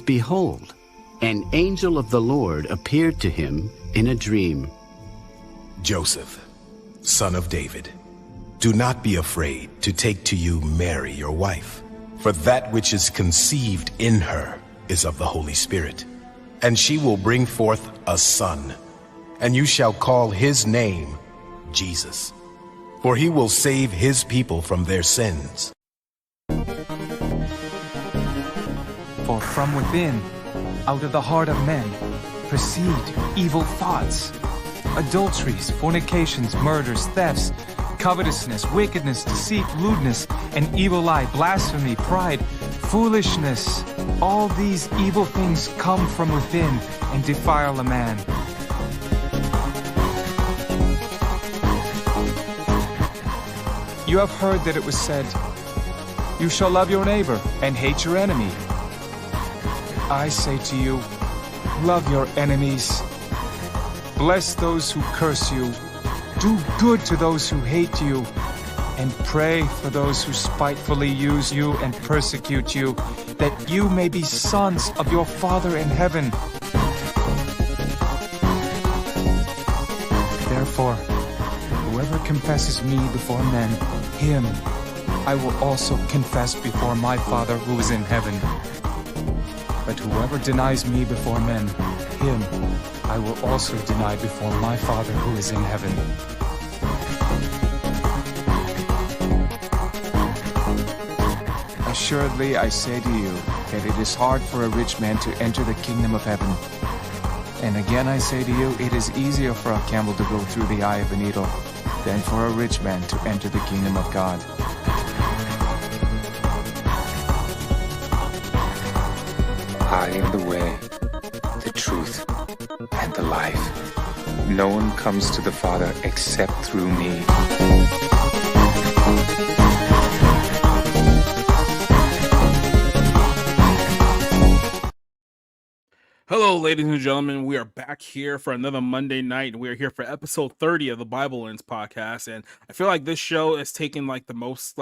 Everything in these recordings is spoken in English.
behold, an angel of the Lord appeared to him in a dream. Joseph, son of David, do not be afraid to take to you Mary, your wife, for that which is conceived in her is of the Holy Spirit. And she will bring forth a son, and you shall call his name Jesus, for he will save his people from their sins. For from within, out of the heart of men, proceed evil thoughts, adulteries, fornications, murders, thefts, covetousness, wickedness, deceit, lewdness, an evil eye, blasphemy, pride, foolishness. All these evil things come from within and defile a man. You have heard that it was said, "You shall love your neighbor and hate your enemy." I say to you, love your enemies. Bless those who curse you. Do good to those who hate you. And pray for those who spitefully use you and persecute you, that you may be sons of your Father in heaven. Therefore, whoever confesses me before men, him I will also confess before my Father who is in heaven. But whoever denies me before men, him I will also deny before my Father who is in heaven. Assuredly, I say to you that it is hard for a rich man to enter the kingdom of heaven. And again I say to you, it is easier for a camel to go through the eye of a needle than for a rich man to enter the kingdom of God. I am the way, the truth, and the life. No one comes to the Father except through me. Hello, ladies and gentlemen. We are back here for another Monday night, and we are here for episode 30 of the Bible Lens podcast. And I feel like this show is taking like the most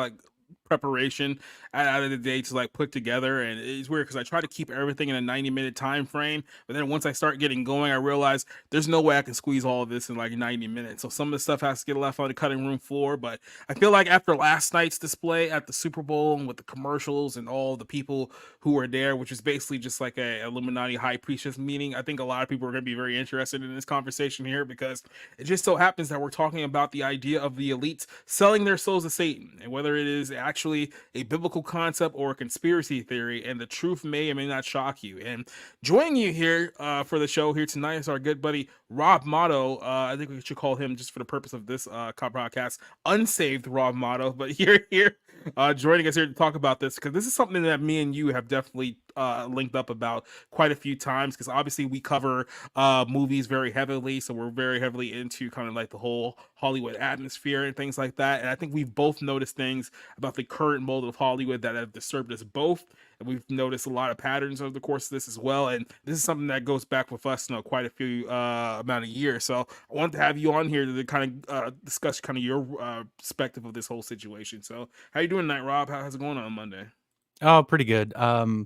preparation out of the day to put together, and it's weird because I try to keep everything in a 90-minute time frame, but then once I start getting going, I realize there's no way I can squeeze all of this in 90 minutes. So some of the stuff has to get left on the cutting room floor. But I feel like after last night's display at the Super Bowl and with the commercials and all the people who were there, which is basically just like a Illuminati high priestess meeting, I think a lot of people are going to be very interested in this conversation here, because it just so happens that we're talking about the idea of the elites selling their souls to Satan, and whether it is actually a biblical concept or a conspiracy theory, and the truth may or may not shock you. And joining you here for the show here tonight is our good buddy Rob Motto. I think we should call him, just for the purpose of this podcast, Unsaved Rob Motto. But here joining us here to talk about this, because this is something that me and you have definitely linked up about quite a few times, because obviously we cover movies very heavily, so we're very heavily into kind of the whole Hollywood atmosphere and things like that. And I think we've both noticed things about the current mold of Hollywood that have disturbed us both, and we've noticed a lot of patterns over the course of this as well. And this is something that goes back with us quite a few amount of years. So I wanted to have you on here to kind of discuss kind of your perspective of this whole situation. So how you doing tonight, Rob? How's it going on Monday? Oh, pretty good.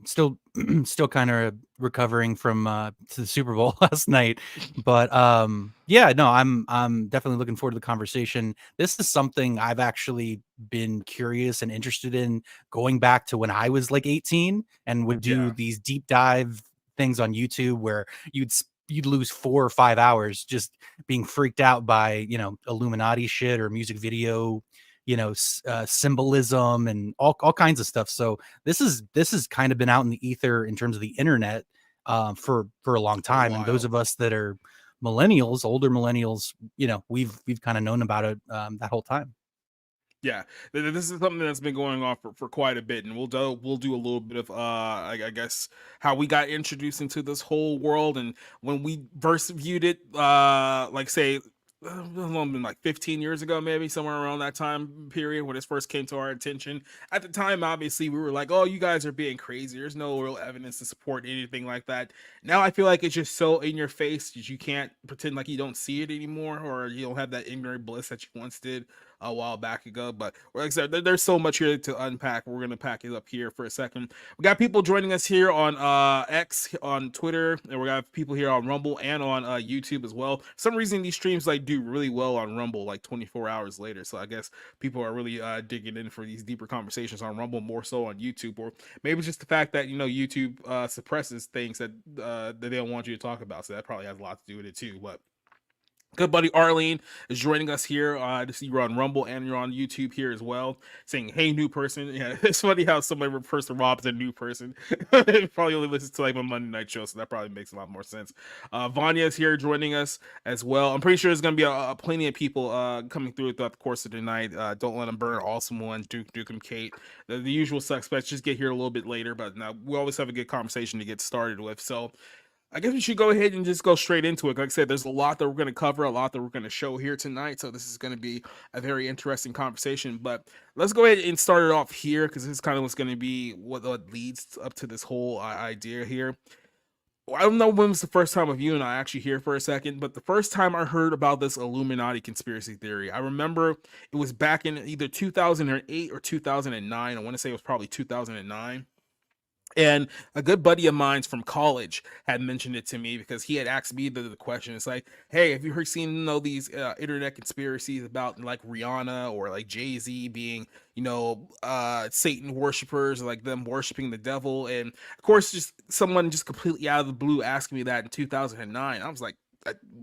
Still kind of recovering from to the Super Bowl last night, but yeah, no, I'm definitely looking forward to the conversation. This is something I've actually been curious and interested in going back to when I was 18 and would do these deep dive things on YouTube where you'd lose 4 or 5 hours just being freaked out by Illuminati shit or music video symbolism and all kinds of stuff. So this has kind of been out in the ether in terms of the internet for a long time. And those of us that are millennials, older millennials, we've kind of known about it that whole time. Yeah, this is something that's been going on for quite a bit, and we'll do a little bit of I guess how we got introduced into this whole world, and when we first viewed it, say it was been 15 years ago, maybe somewhere around that time period when this first came to our attention. At the time, obviously, we were like, "Oh, you guys are being crazy. There's no real evidence to support anything like that." Now I feel like it's just so in your face that you can't pretend like you don't see it anymore, or you don't have that ignorant bliss that you once did. a while back ago. But like I said, there's so much here to unpack. We're gonna pack it up here for a second. We got people joining us here on X, on Twitter, and we got people here on Rumble and on YouTube as well. For some reason these streams like do really well on Rumble like 24 hours later. So I guess people are really digging in for these deeper conversations on Rumble more so on YouTube, or maybe it's just the fact that YouTube suppresses things that they don't want you to talk about. So that probably has a lot to do with it too. But good buddy Arlene is joining us here. To see you're on Rumble and you're on YouTube here as well, saying, "Hey, new person." Yeah, it's funny how somebody refers to Rob as a new person. Probably only listens to like my Monday night show, so that probably makes a lot more sense. Vanya is here joining us as well. I'm pretty sure there's gonna be plenty of people coming through throughout the course of the night. Don't let them burn. Awesome one, Duke and Kate, the usual suspects. Just get here a little bit later, but now we always have a good conversation to get started with. So I guess we should go ahead and just go straight into it. Like I said, there's a lot that we're going to cover, a lot that we're going to show here tonight. So this is going to be a very interesting conversation. But let's go ahead and start it off here, because this is kind of what's going to be what leads up to this whole idea here. I don't know when was the first time of you and I actually here for a second, but the first time I heard about this Illuminati conspiracy theory, I remember it was back in either 2008 or 2009. I want to say it was probably 2009. And a good buddy of mine from college had mentioned it to me, because he had asked me the question. It's like, hey, have you seen these internet conspiracies about like Rihanna or like Jay-Z being, Satan worshipers, like them worshiping the devil? And of course, just someone just completely out of the blue asked me that in 2009. I was like,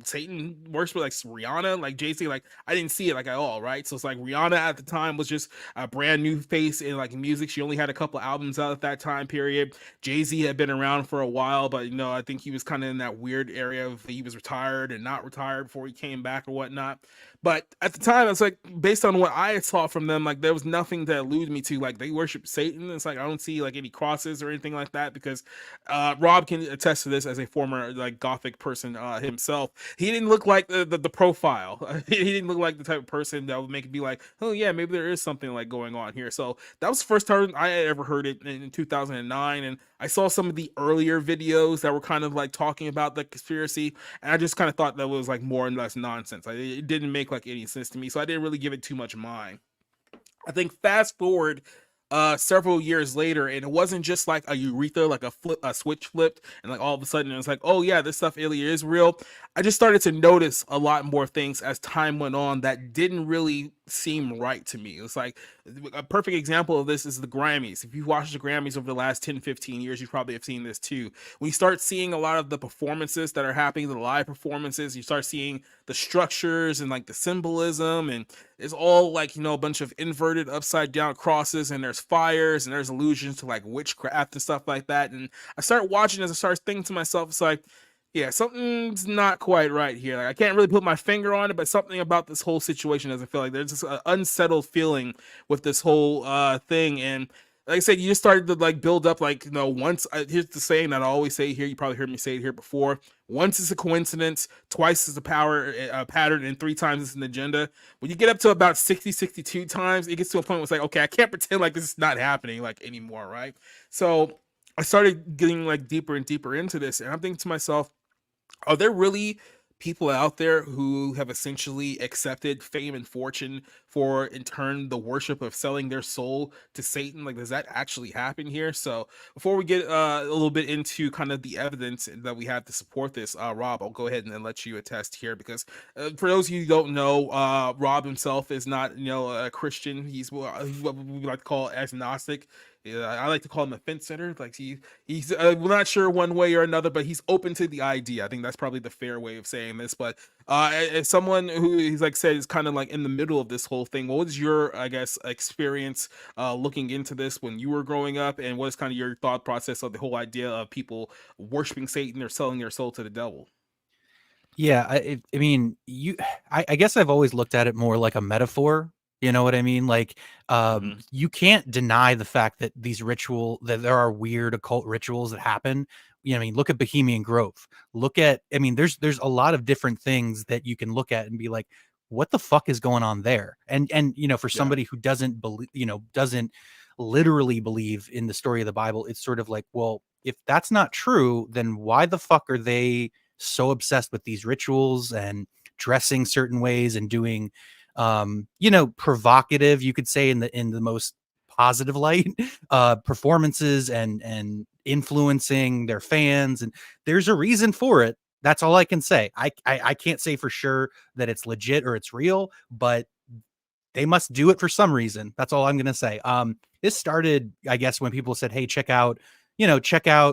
Satan worship like Rihanna, like Jay-Z, like I didn't see it like at all, right? So it's like Rihanna at the time was just a brand new face in like music. She only had a couple albums out at that time period. Jay-Z had been around for a while, but I think he was kind of in that weird area of he was retired and not retired before he came back or whatnot. But at the time, it's like, based on what I saw from them, like there was nothing that alluded me to like they worship Satan. It's like I don't see like any crosses or anything like that, because Rob can attest to this as a former like Gothic person himself. He didn't look like the profile. He didn't look like the type of person that would make it be like, oh yeah, maybe there is something like going on here. So that was the first time I had ever heard it in 2009, and I saw some of the earlier videos that were kind of like talking about the conspiracy, and I just kind of thought that was like more or less nonsense. It didn't make like any sense to me, so I didn't really give it too much mind. I think fast forward several years later, and it wasn't just like a urethra, like a switch flipped, and like all of a sudden it was like, oh yeah, this stuff really is real. I just started to notice a lot more things as time went on that didn't really seem right to me. It's like a perfect example of this is the Grammys. If you watch the Grammys over the last 10-15 years, you probably have seen this too. When you start seeing a lot of the performances that are happening, the live performances, you start seeing the structures and like the symbolism, and it's all like a bunch of inverted upside down crosses, and there's fires, and there's allusions to like witchcraft and stuff like that. And I start watching as I start thinking to myself, it's like, yeah, something's not quite right here. Like, I can't really put my finger on it, but something about this whole situation doesn't feel like there's this unsettled feeling with this whole thing. And like I said, you just started to like build up, like, once here's the saying that I always say here. You probably heard me say it here before. Once is a coincidence, twice is a pattern, and 3 times is an agenda. When you get up to about 60-62 times, it gets to a point where it's like, okay, I can't pretend like this is not happening like anymore, right? So I started getting like deeper and deeper into this, and I'm thinking to myself, are there really people out there who have essentially accepted fame and fortune for, in turn, the worship of selling their soul to Satan? Like, does that actually happen here? So before we get a little bit into kind of the evidence that we have to support this, Rob, I'll go ahead and then let you attest here, because for those of you who don't know, Rob himself is not, a Christian. He's what we like to call agnostic. Yeah, I like to call him a fence sitter. Like he's we're not sure one way or another, but he's open to the idea. I think that's probably the fair way of saying this. But as someone who he's like said is kind of like in the middle of this whole thing, what was your, I guess, experience looking into this when you were growing up, and what is kind of your thought process of the whole idea of people worshiping Satan or selling their soul to the devil? Yeah, I mean, I guess I've always looked at it more like a metaphor. You know what I mean? Like, you can't deny the fact that that there are weird occult rituals that happen. I mean, look at Bohemian Grove. I mean, there's a lot of different things that you can look at and be like, what the fuck is going on there? And for somebody who doesn't believe, doesn't literally believe in the story of the Bible, it's sort of like, well, if that's not true, then why the fuck are they so obsessed with these rituals and dressing certain ways and doing provocative, you could say, in the most positive light, performances and influencing their fans, and there's a reason for it. That's all I can say. I can't say for sure that it's legit or it's real, but they must do it for some reason. That's all I'm gonna say. This started, I guess, when people said, "Hey, check out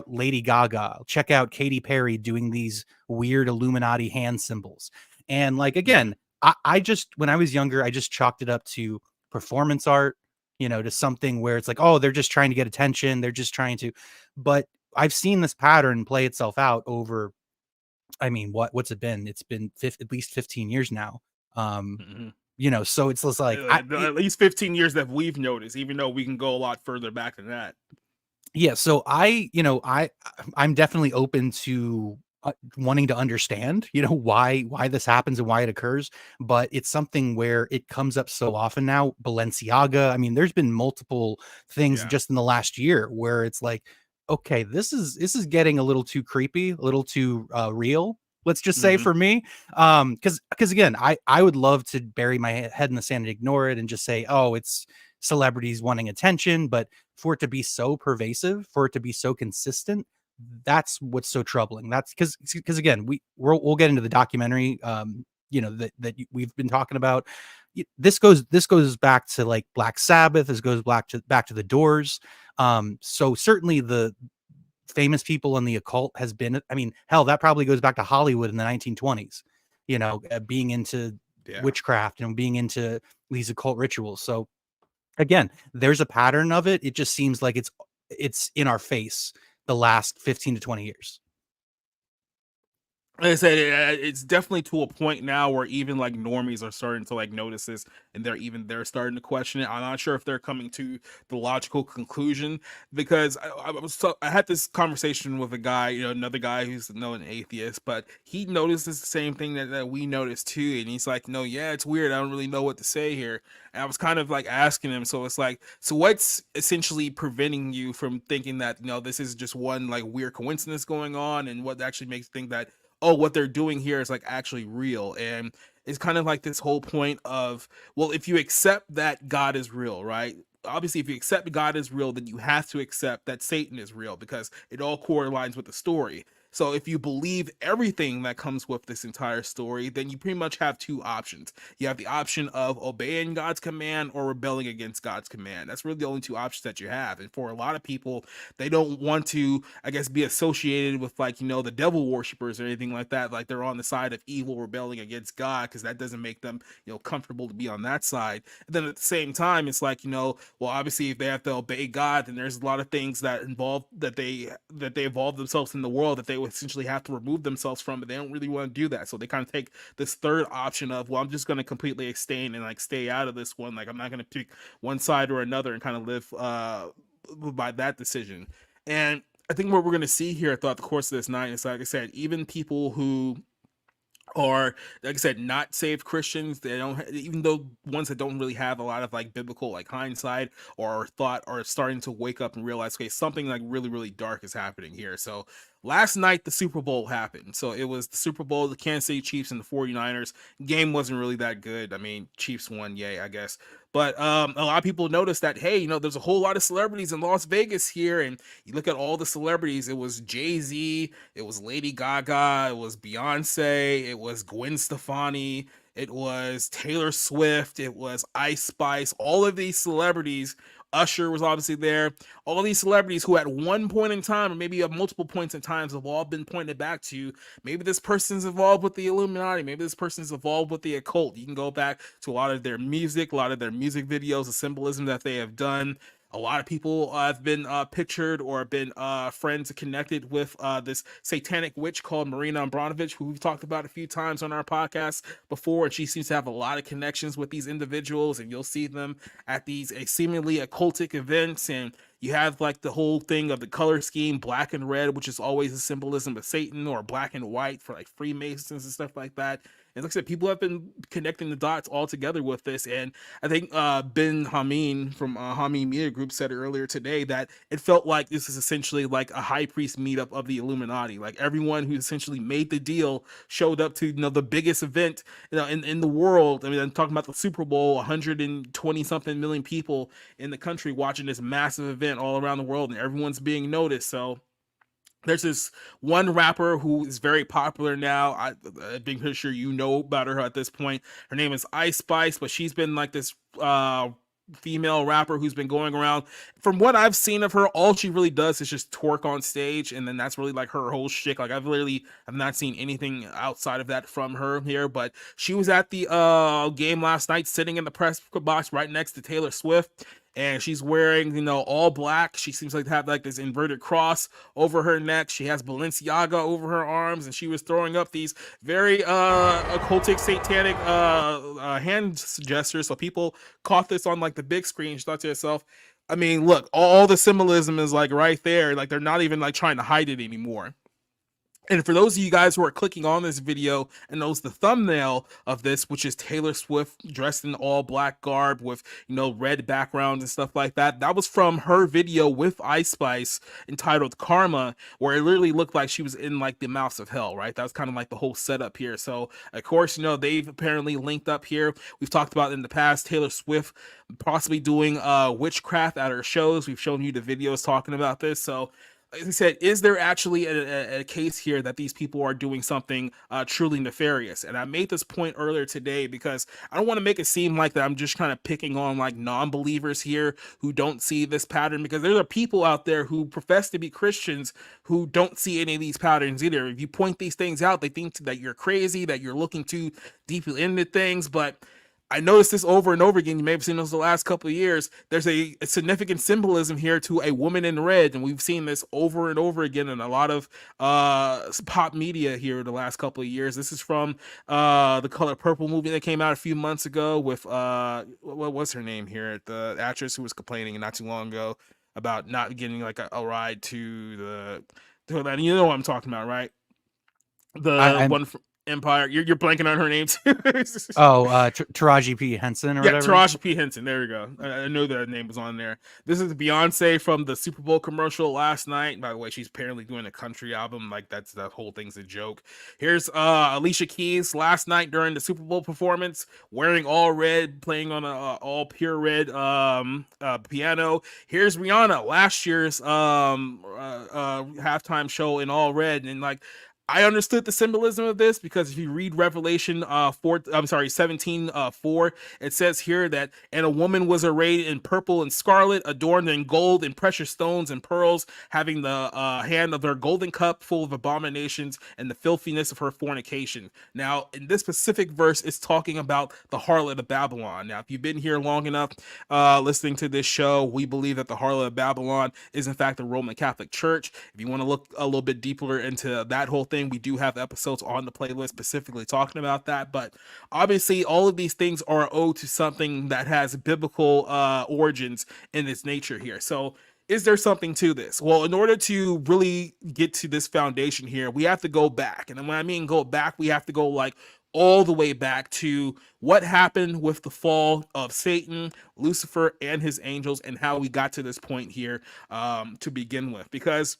Lady Gaga, check out Katy Perry doing these weird Illuminati hand symbols." And like again, I just when I was younger, I just chalked it up to performance art, to something where it's like, oh, they're just trying to get attention, they're just trying to. But I've seen this pattern play itself out over. I mean, what's it been? It's been at least 15 years now. Mhm. So it's just like At least 15 years that we've noticed, even though we can go a lot further back than that. yeah. So I'm definitely open to wanting to understand, why this happens and why it occurs. But it's something where it comes up so often now. Balenciaga. I mean, there's been multiple things Yeah. just in the last year where it's like, okay, this is getting a little too creepy, a little too real. Let's just say Mhm. for me, because again, I would love to bury my head in the sand and ignore it and just say, oh, it's celebrities wanting attention, but for it to be so pervasive, for it to be so consistent, that's what's so troubling. That's because again, we'll get into the documentary, we've been talking about. This goes back to like Black Sabbath. This goes back to the Doors. So certainly the famous people in the occult has been. I mean, hell, that probably goes back to Hollywood in the 1920s. Being into Yeah. witchcraft and being into these occult rituals. So again, there's a pattern of it. It just seems like it's in our face the last 15 to 20 years. Like I said, it's definitely to a point now where even like normies are starting to like notice this, and they're starting to question it. I'm not sure if they're coming to the logical conclusion, because I had this conversation with a guy, another guy who's an atheist, but he notices the same thing that we noticed too, and he's like, "No, yeah, it's weird. I don't really know what to say here." And I was kind of like asking him, so it's like, so what's essentially preventing you from thinking that this is just one like weird coincidence going on, and what actually makes you think that, oh, what they're doing here is like actually real? And it's kind of like this whole point of, well, if you accept that God is real, right? Obviously, if you accept God is real, then you have to accept that Satan is real, because it all correlates with the story. So if you believe everything that comes with this entire story, then you pretty much have two options. You have the option of obeying God's command or rebelling against God's command. That's really the only two options that you have. And for a lot of people, they don't want to, I guess, be associated with like, the devil worshippers or anything like that. Like they're on the side of evil, rebelling against God, because that doesn't make them, comfortable to be on that side. And then at the same time, it's like, well, obviously if they have to obey God, then there's a lot of things that involve that they evolve themselves in the world that they would essentially have to remove themselves from, but they don't really want to do that. So they kind of take this third option of, well, I'm just going to completely abstain and like stay out of this one. Like I'm not going to pick one side or another and kind of live by that decision. And I think what we're going to see here throughout the course of this night is, like I said, even people who are, like I said, not saved Christians, they don't even though ones that don't really have a lot of like biblical like hindsight or thought, are starting to wake up and realize, okay, something like really really dark is happening here. So last night the Super Bowl happened. So it was the Super Bowl, the Kansas City Chiefs and the 49ers. Game wasn't really that good. I mean, Chiefs won, yay, I guess. But a lot of people noticed that, hey, there's a whole lot of celebrities in Las Vegas here, and you look at all the celebrities. It was Jay-Z, it was Lady Gaga, it was Beyonce, it was Gwen Stefani, it was Taylor Swift, it was Ice Spice. All of these celebrities, Usher was obviously there. All these celebrities who at one point in time, or maybe at multiple points in times, have all been pointed back to, maybe this person's involved with the Illuminati, maybe this person's involved with the occult. You can go back to a lot of their music, a lot of their music videos, the symbolism that they have done. A lot of people have been pictured or been friends connected with this satanic witch called Marina Abramovich, who we've talked about a few times on our podcast before. And she seems to have a lot of connections with these individuals, and you'll see them at these seemingly occultic events. And you have like the whole thing of the color scheme, black and red, which is always a symbolism of Satan, or black and white for like Freemasons and stuff like that. And like I said, people have been connecting the dots all together with this. And I think Ben Hameen from Hameen Media Group said earlier today that it felt like this is essentially like a high priest meetup of the Illuminati. Like everyone who essentially made the deal showed up to the biggest event in the world. I mean, I'm talking about the Super Bowl, 120 something million people in the country watching this massive event all around the world, and everyone's being noticed. So there's this one rapper who is very popular now. I'm pretty sure you know about her at this point. Her name is Ice Spice, but she's been like this female rapper who's been going around. From what I've seen of her, all she really does is just twerk on stage, and then that's really like her whole shtick. Like I've not seen anything outside of that from her here. But she was at the game last night, sitting in the press box right next to Taylor Swift. And she's wearing, all black. She seems like to have like this inverted cross over her neck. She has Balenciaga over her arms, and she was throwing up these very occultic, satanic hand gestures. So people caught this on like the big screen. She thought to herself, I mean, look, all the symbolism is like right there. Like they're not even like trying to hide it anymore. And for those of you guys who are clicking on this video and knows the thumbnail of this, which is Taylor Swift dressed in all black garb with, red background and stuff like that, that was from her video with Ice Spice entitled Karma, where it literally looked like she was in like the mouths of hell, right? That was kind of like the whole setup here. So, of course, they've apparently linked up here. We've talked about in the past Taylor Swift possibly doing witchcraft at her shows. We've shown you the videos talking about this. So, as I said, is there actually a case here that these people are doing something truly nefarious? And I made this point earlier today because I don't want to make it seem like that I'm just kind of picking on like non-believers here who don't see this pattern, because there are people out there who profess to be Christians who don't see any of these patterns either. If you point these things out, they think that you're crazy, that you're looking too deeply into things. But I noticed this over and over again. You may have seen this the last couple of years. There's a significant symbolism here to a woman in red, and we've seen this over and over again in a lot of pop media here the last couple of years. This is from the Color Purple movie that came out a few months ago with what was her name here? The actress who was complaining not too long ago about not getting like a ride to Atlanta. You know what I'm talking about, right? The one from Empire. You're blanking on her name too. Taraji P. Henson or whatever. Taraji P. Henson. There we go. I know that name was on there. This is Beyonce from the Super Bowl commercial last night. By the way, she's apparently doing a country album. Like that whole thing's a joke. Here's Alicia Keys last night during the Super Bowl performance, wearing all red, playing on a all pure red piano. Here's Rihanna, last year's halftime show in all red, and like, I understood the symbolism of this because if you read Revelation 17:4, it says here that, and a woman was arrayed in purple and scarlet, adorned in gold and precious stones and pearls, having the hand of her golden cup full of abominations and the filthiness of her fornication. Now, in this specific verse, it's talking about the harlot of Babylon. Now, if you've been here long enough listening to this show, we believe that the harlot of Babylon is in fact the Roman Catholic Church. If you want to look a little bit deeper into that whole thing, we do have episodes on the playlist specifically talking about that. But obviously all of these things are owed to something that has biblical origins in its nature here. So is there something to this? Well, in order to really get to this foundation here, we have to go back. And when I mean go back, we have to go like all the way back to what happened with the fall of Satan, Lucifer, and his angels, and how we got to this point here to begin with. Because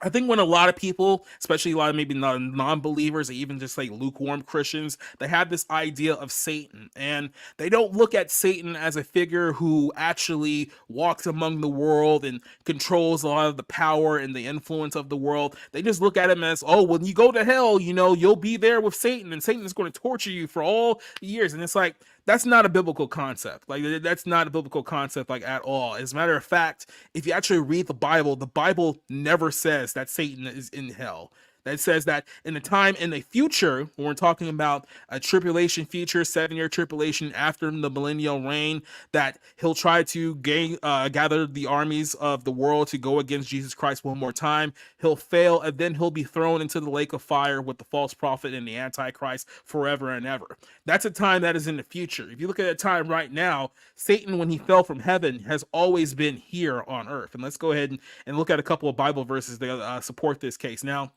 I think when a lot of people, especially a lot of maybe non-believers or even just like lukewarm Christians, they have this idea of Satan, and they don't look at Satan as a figure who actually walks among the world and controls a lot of the power and the influence of the world. They just look at him as, oh, when you go to hell, you'll be there with Satan, and Satan is going to torture you for all years. And it's like, that's not a biblical concept. Like, that's not a biblical concept, like, at all. As a matter of fact, if you actually read the Bible never says that Satan is in hell. That says that in the future, when we're talking about a tribulation future, 7-year tribulation after the millennial reign, that he'll try to gather the armies of the world to go against Jesus Christ one more time. He'll fail, and then he'll be thrown into the lake of fire with the false prophet and the Antichrist forever and ever. That's a time that is in the future. If you look at a time right now, Satan, when he fell from heaven, has always been here on earth. And let's go ahead and look at a couple of Bible verses that support this case. Now,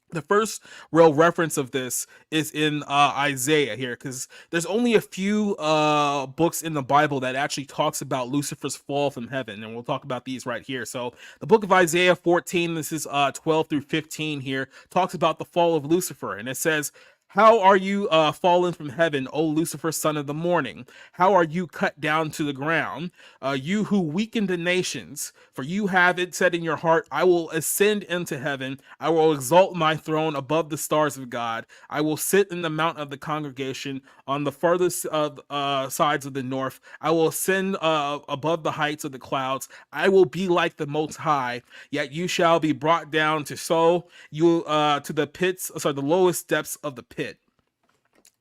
The first real reference of this is in Isaiah here, because there's only a few books in the Bible that actually talks about Lucifer's fall from heaven, and we'll talk about these right here. So the book of Isaiah 14, this is 12 through 15 here, talks about the fall of Lucifer, and it says, "How are you fallen from heaven, O Lucifer, son of the morning? How are you cut down to the ground, you who weaken the nations? For you have it said in your heart, I will ascend into heaven. I will exalt my throne above the stars of God. I will sit in the mount of the congregation on the farthest sides of the north. I will ascend above the heights of the clouds. I will be like the Most High. Yet you shall be brought down to you to the pits, sorry, the lowest depths of the pit."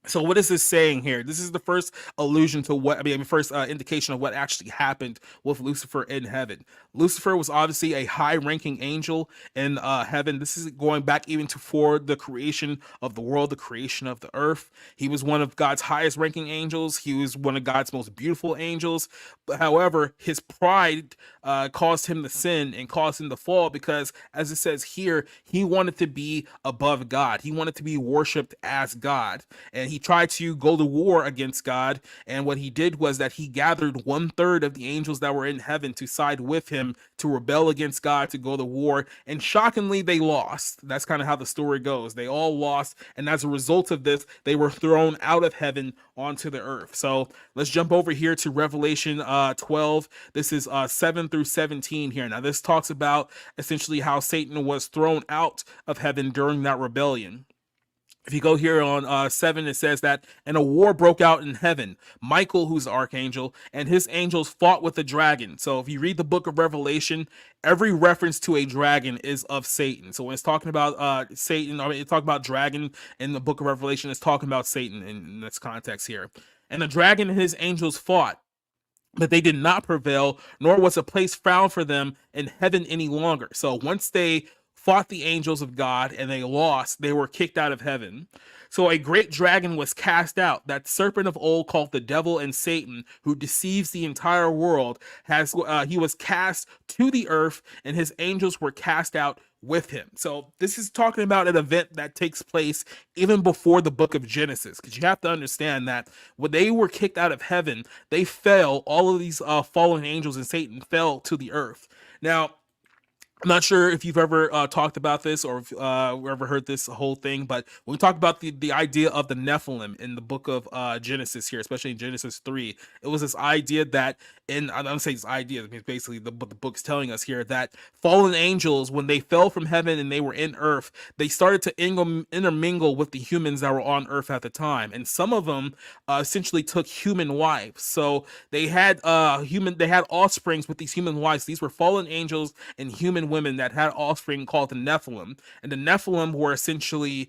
So what is this saying here? This is the first allusion to what, first indication of what actually happened with Lucifer in heaven. Lucifer was obviously a high-ranking angel in heaven. This is going back even to for the creation of the world, the creation of the earth. He was one of God's highest-ranking angels. He was one of God's most beautiful angels. But however, his pride caused him to sin and caused him to fall because, as it says here, he wanted to be above God. He wanted to be worshipped as God, and he tried to go to war against God. And what he did was that he gathered 1/3 of the angels that were in heaven to side with him to rebel against God, to go to war. And shockingly, they lost. That's kind of how the story goes. They all lost, and as a result of this, they were thrown out of heaven onto the earth. So let's jump over here to Revelation 12. This is 7 through 17 here. Now this talks about essentially how Satan was thrown out of heaven during that rebellion. If you go here on 7, it says that, "And a war broke out in heaven. Michael, who's the archangel, and his angels fought with the dragon." So if you read the book of Revelation, every reference to a dragon is of Satan. So when it's talking about Satan, it's talking about dragon in the book of Revelation, it's talking about Satan in this context here. "And the dragon and his angels fought, but they did not prevail, nor was a place found for them in heaven any longer." So once they fought the angels of God and they lost, they were kicked out of heaven. "So a great dragon was cast out, that serpent of old called the devil and Satan, who deceives the entire world. He was cast to the earth, and his angels were cast out with him." So this is talking about an event that takes place even before the book of Genesis, because you have to understand that when they were kicked out of heaven, they fell. All of these fallen angels and Satan fell to the earth. Now, I'm not sure if you've ever talked about this or if ever heard this whole thing, but when we talk about the idea of the Nephilim in the book of Genesis here, especially in Genesis 3, it was this idea that, I don't say this idea, I mean, basically what the book's telling us here, that fallen angels, when they fell from heaven and they were in earth, they started to intermingle with the humans that were on earth at the time. And some of them essentially took human wives. So they had offsprings with these human wives. These were fallen angels and human women that had offspring called the Nephilim. And the Nephilim were essentially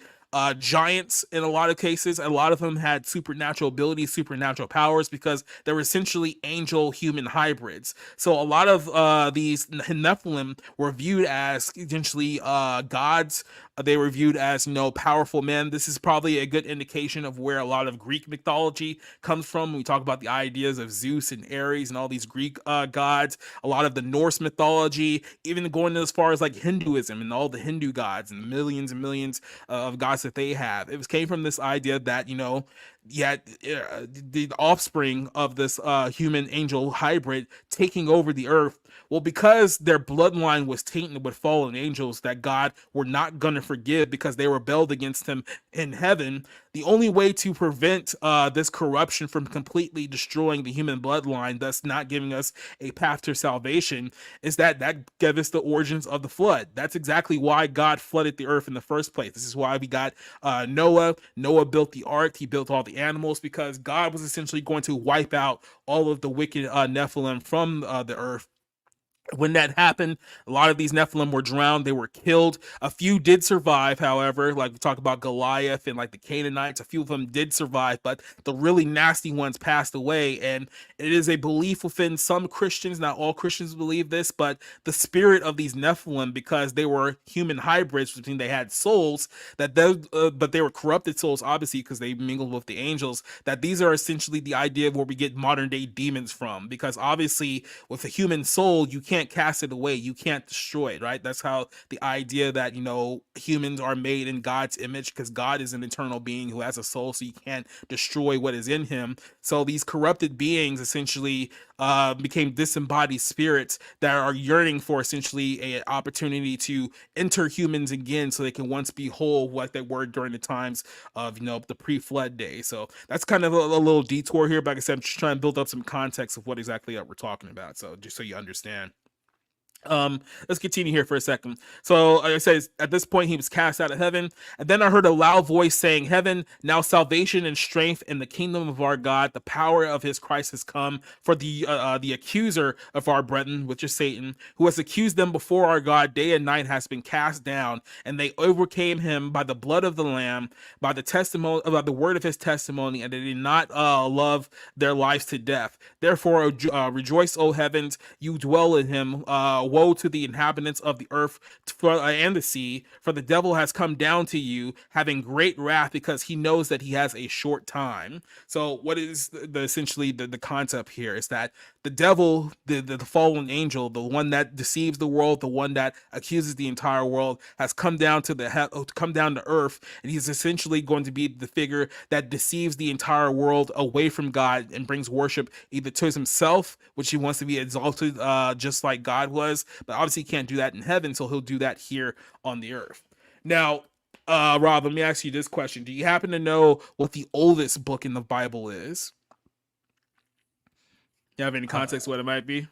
giants in a lot of cases. A lot of them had supernatural abilities, supernatural powers, because they were essentially angel human hybrids. So a lot of these Nephilim were viewed as essentially gods. They were viewed as, powerful men. This is probably a good indication of where a lot of Greek mythology comes from. We talk about the ideas of Zeus and Ares and all these Greek gods. A lot of the Norse mythology, even going as far as like Hinduism and all the Hindu gods and millions of gods that they have. It came from this idea that, the offspring of this human angel hybrid taking over the earth. Well, because their bloodline was tainted with fallen angels that God were not going to forgive because they rebelled against him in heaven, the only way to prevent this corruption from completely destroying the human bloodline, thus not giving us a path to salvation, is that gave us the origins of the flood. That's exactly why God flooded the earth in the first place. This is why we got Noah. Noah built the ark. He built all the animals, because God was essentially going to wipe out all of the wicked Nephilim from the earth. When that happened, a lot of these Nephilim were drowned. They were killed. A few did survive, however, like we talk about Goliath and like the Canaanites. A few of them did survive, but the really nasty ones passed away. And it is a belief within some Christians, not all Christians believe this, but the spirit of these Nephilim, because they were human hybrids, which means they had souls, but they were corrupted souls, obviously, because they mingled with the angels, that these are essentially the idea of where we get modern day demons from. Because obviously with a human soul, you can't can't cast it away, you can't destroy it, right? That's how the idea that, humans are made in God's image, because God is an eternal being who has a soul, so you can't destroy what is in him. So these corrupted beings essentially became disembodied spirits that are yearning for essentially an opportunity to enter humans again, so they can once be whole like they were during the times of the pre-flood day. So that's kind of a little detour here, but like I said, I'm just trying to build up some context of what exactly we're talking about, so just so you understand. Let's continue here for a second. So like I said, at this point he was cast out of heaven, and then I heard a loud voice saying, heaven, now salvation and strength in the kingdom of our God, the power of his Christ has come. For the accuser of our brethren, which is Satan, who has accused them before our God day and night, has been cast down, and they overcame him by the blood of the Lamb, by the testimony, by the word of his testimony, and they did not love their lives to death. Therefore rejoice, O heavens, you dwell in him. Woe to the inhabitants of the earth and the sea, for the devil has come down to you, having great wrath, because he knows that he has a short time. So what is essentially the concept here is that the devil, the fallen angel, the one that deceives the world, the one that accuses the entire world, has come down to come down to earth, and he's essentially going to be the figure that deceives the entire world away from God and brings worship either to himself, which he wants to be exalted just like God was, but obviously he can't do that in heaven, so he'll do that here on the earth. Now, Rob, let me ask you this question. Do you happen to know what the oldest book in the Bible is? You have any context what it might be?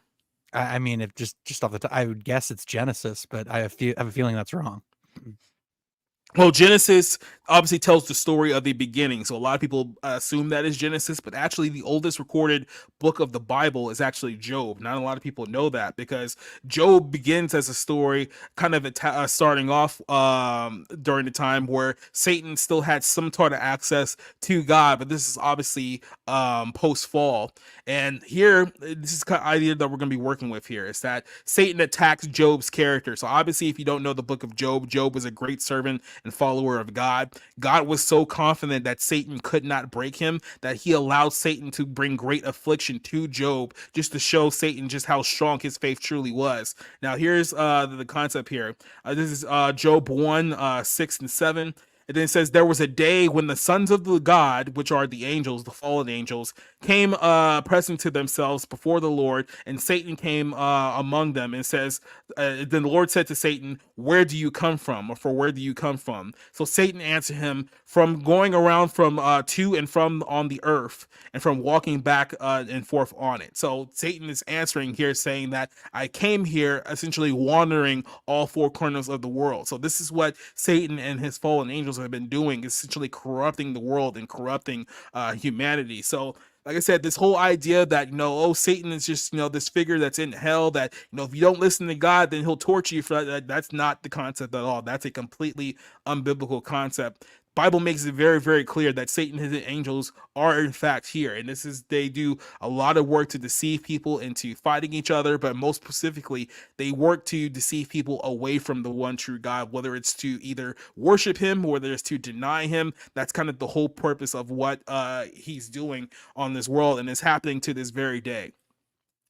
I mean, if just off the top, I would guess it's Genesis, but I have a feeling that's wrong. Well, Genesis obviously tells the story of the beginning, so a lot of people assume that is Genesis, but actually the oldest recorded book of the Bible is actually Job. Not a lot of people know that, because Job begins as a story kind of starting off during the time where Satan still had some sort of access to God, but this is obviously post-fall. And here, this is kind of idea that we're going to be working with here, is that Satan attacks Job's character. So obviously, if you don't know the book of Job, Job was a great servant and follower of God. God was so confident that Satan could not break him that he allowed Satan to bring great affliction to Job, just to show Satan just how strong his faith truly was. Now, here's the concept here. This is Job 1, 6 and 7. And then it says, there was a day when the sons of the God, which are the angels, the fallen angels, came pressing to themselves before the Lord, and Satan came among them, and says, then the Lord said to Satan, where do you come from? Or for where do you come from? So Satan answered him, from going around from to and from on the earth, and from walking back and forth on it. So Satan is answering here, saying that I came here essentially wandering all four corners of the world. So this is what Satan and his fallen angels have been doing, essentially corrupting the world and corrupting humanity. So like I said, this whole idea that, Satan is just, this figure that's in hell, that, if you don't listen to God, then he'll torture you for that. That's not the concept at all. That's a completely unbiblical concept. Bible makes it very, very clear that Satan and his angels are in fact here, and they do a lot of work to deceive people into fighting each other, but most specifically, they work to deceive people away from the one true God, whether it's to either worship him, or whether it's to deny him. That's kind of the whole purpose of what he's doing on this world, and it's happening to this very day.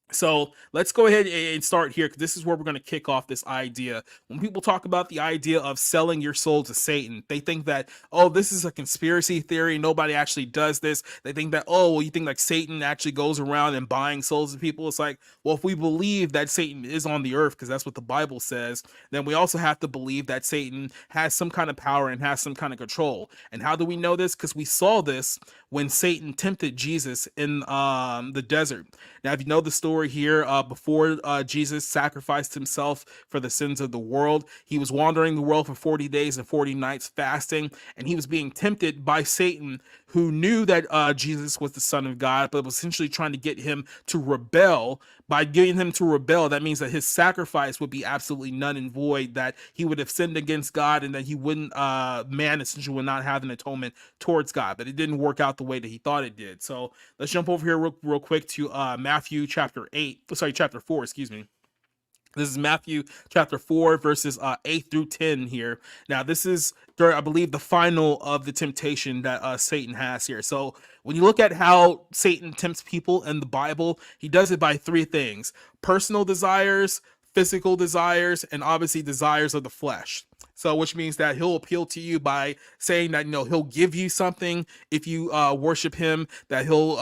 So let's go ahead and start here, because this is where we're going to kick off this idea. When people talk about the idea of selling your soul to Satan, they think that, this is a conspiracy theory. Nobody actually does this. They think that, you think like Satan actually goes around and buying souls of people. It's like, well, if we believe that Satan is on the earth, because that's what the Bible says, then we also have to believe that Satan has some kind of power and has some kind of control. And how do we know this? Because we saw this when Satan tempted Jesus in the desert. Now, if you know the story here, before Jesus sacrificed himself for the sins of the world, he was wandering the world for 40 days and 40 nights fasting, and he was being tempted by Satan, who knew that Jesus was the Son of God, but was essentially trying to get him to rebel. By getting him to rebel, that means that his sacrifice would be absolutely none and void, that he would have sinned against God, and that he wouldn't, man essentially would not have an atonement towards God. But it didn't work out the way that he thought it did. So let's jump over here real quick to chapter 4, excuse me. This is Matthew chapter 4, verses 8 through 10 here. Now, this is, I believe, the final of the temptation that Satan has here. So when you look at how Satan tempts people in the Bible, he does it by three things: personal desires, physical desires, and obviously desires of the flesh. So, which means that he'll appeal to you by saying that, he'll give you something if you worship him, that he'll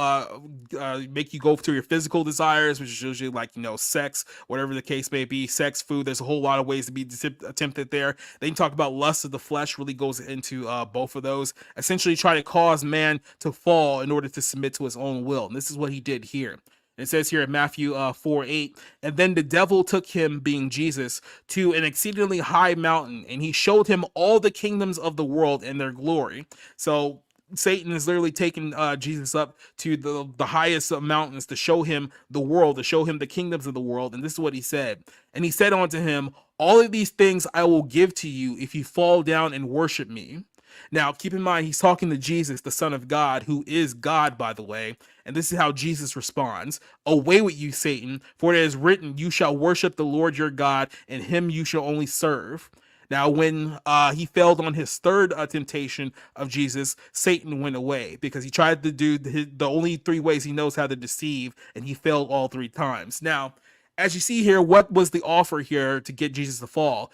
make you go to your physical desires, which is usually like, sex, whatever the case may be, sex, food. There's a whole lot of ways to be tempted there. Then you talk about lust of the flesh, really goes into both of those, essentially try to cause man to fall in order to submit to his own will. And this is what he did here. It says here in Matthew 4:8, and then the devil took him, being Jesus, to an exceedingly high mountain, and he showed him all the kingdoms of the world and their glory. So Satan is literally taking Jesus up to the highest of mountains to show him the world, to show him the kingdoms of the world. And this is what he said. And he said unto him, all of these things I will give to you if you fall down and worship me. Now, keep in mind, he's talking to Jesus, the Son of God, who is God, by the way. And this is how Jesus responds: away with you, Satan, for it is written, you shall worship the Lord your God, and him you shall only serve. Now, when he failed on his third temptation of Jesus, Satan went away because he tried to do the only three ways he knows how to deceive, and he failed all three times. Now, as you see here, what was the offer here to get Jesus to fall?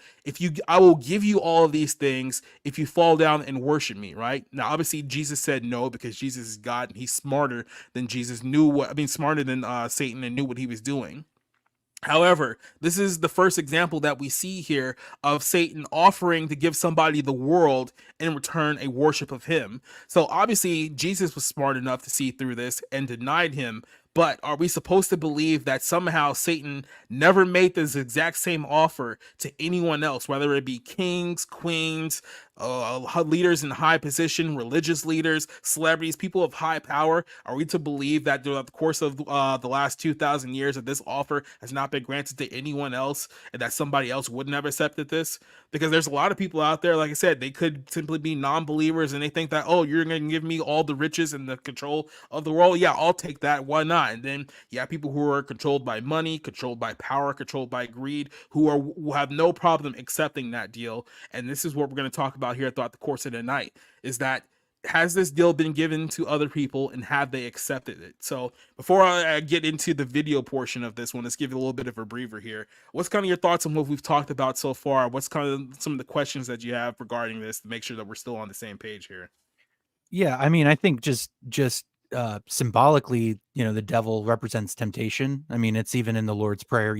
I will give you all of these things if you fall down and worship me, right? Now, obviously, Jesus said no, because Jesus is God and he's smarter than smarter than Satan, and knew what he was doing. However, this is the first example that we see here of Satan offering to give somebody the world in return a worship of him. So obviously, Jesus was smart enough to see through this and denied him. But are we supposed to believe that somehow Satan never made this exact same offer to anyone else, whether it be kings, queens, leaders in high position, religious leaders, celebrities, people of high power? Are we to believe that throughout the course of the last 2,000 years that this offer has not been granted to anyone else, and that somebody else wouldn't have accepted this? Because there's a lot of people out there, like I said, they could simply be non-believers, and they think that, oh, you're going to give me all the riches and the control of the world. Yeah, I'll take that. Why not? And then you have people who are controlled by money, controlled by power, controlled by greed, who have no problem accepting that deal. And this is what we're going to talk about here throughout the course of the night, is that, has this deal been given to other people, and have they accepted it? So before I get into the video portion of this one, let's give you a little bit of a breather here. What's kind of your thoughts on what we've talked about so far? What's kind of some of the questions that you have regarding this, to make sure that we're still on the same page here? Yeah, I mean, I think just symbolically, the devil represents temptation. I mean, it's even in the Lord's Prayer,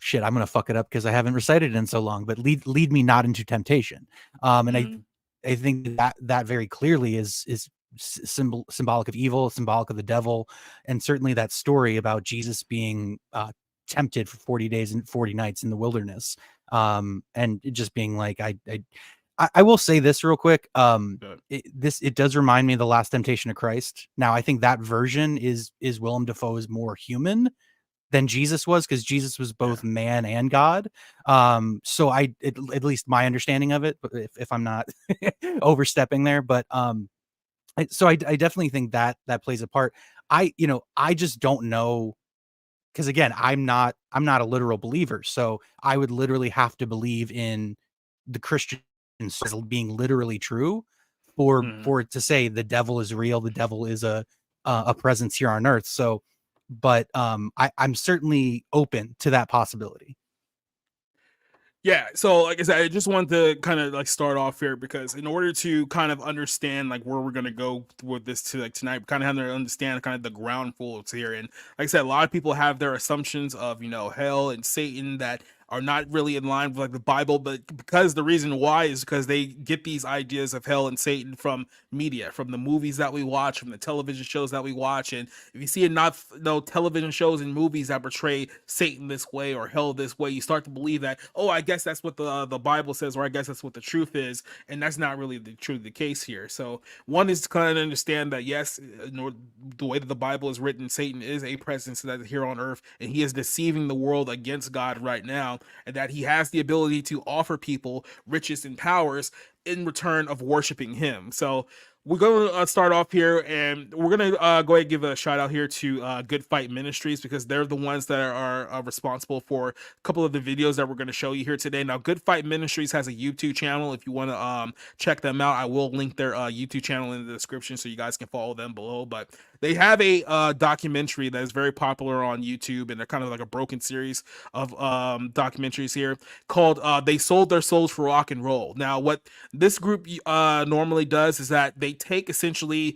shit, I'm gonna fuck it up because I haven't recited it in so long, but lead me not into temptation. And I think that very clearly is symbolic of evil, symbolic of the devil, and certainly that story about Jesus being tempted for 40 days and 40 nights in the wilderness, and it just being like, I will say this real quick. It does remind me of the Last Temptation of Christ. Now, I think that version is Willem Dafoe's more human than Jesus was, because Jesus was both man and God. So at least my understanding of it, if I'm not overstepping there, but so I definitely think that plays a part. I just don't know, because again, I'm not a literal believer, so I would literally have to believe in the Christian as being literally true for it to say the devil is real, the devil is a presence here on earth. So, but I'm certainly open to that possibility. Yeah, so like I said, I just wanted to kind of like start off here, because in order to kind of understand like where we're gonna go with this to like tonight, we kind of have to understand kind of the ground rules here. And like I said, a lot of people have their assumptions of hell and Satan that are not really in line with like the Bible, but because the reason why is because they get these ideas of hell and Satan from media, from the movies that we watch, from the television shows that we watch. And if you see enough television shows and movies that portray Satan this way or hell this way, you start to believe that, oh, I guess that's what the Bible says, or I guess that's what the truth is. And that's not really the case here. So one is to kind of understand that, yes, the way that the Bible is written, Satan is a presence that is here on earth, and he is deceiving the world against God right now, and that he has the ability to offer people riches and powers in return of worshiping him. So we're going to start off here, and we're going to go ahead and give a shout out here to Good Fight Ministries, because they're the ones that are responsible for a couple of the videos that we're going to show you here today. Now, Good Fight Ministries has a YouTube channel. If you want to check them out, I will link their YouTube channel in the description so you guys can follow them below. But they have a documentary that is very popular on YouTube, and they're kind of like a broken series of documentaries here called They Sold Their Souls for Rock and Roll. Now, what this group normally does is that they take essentially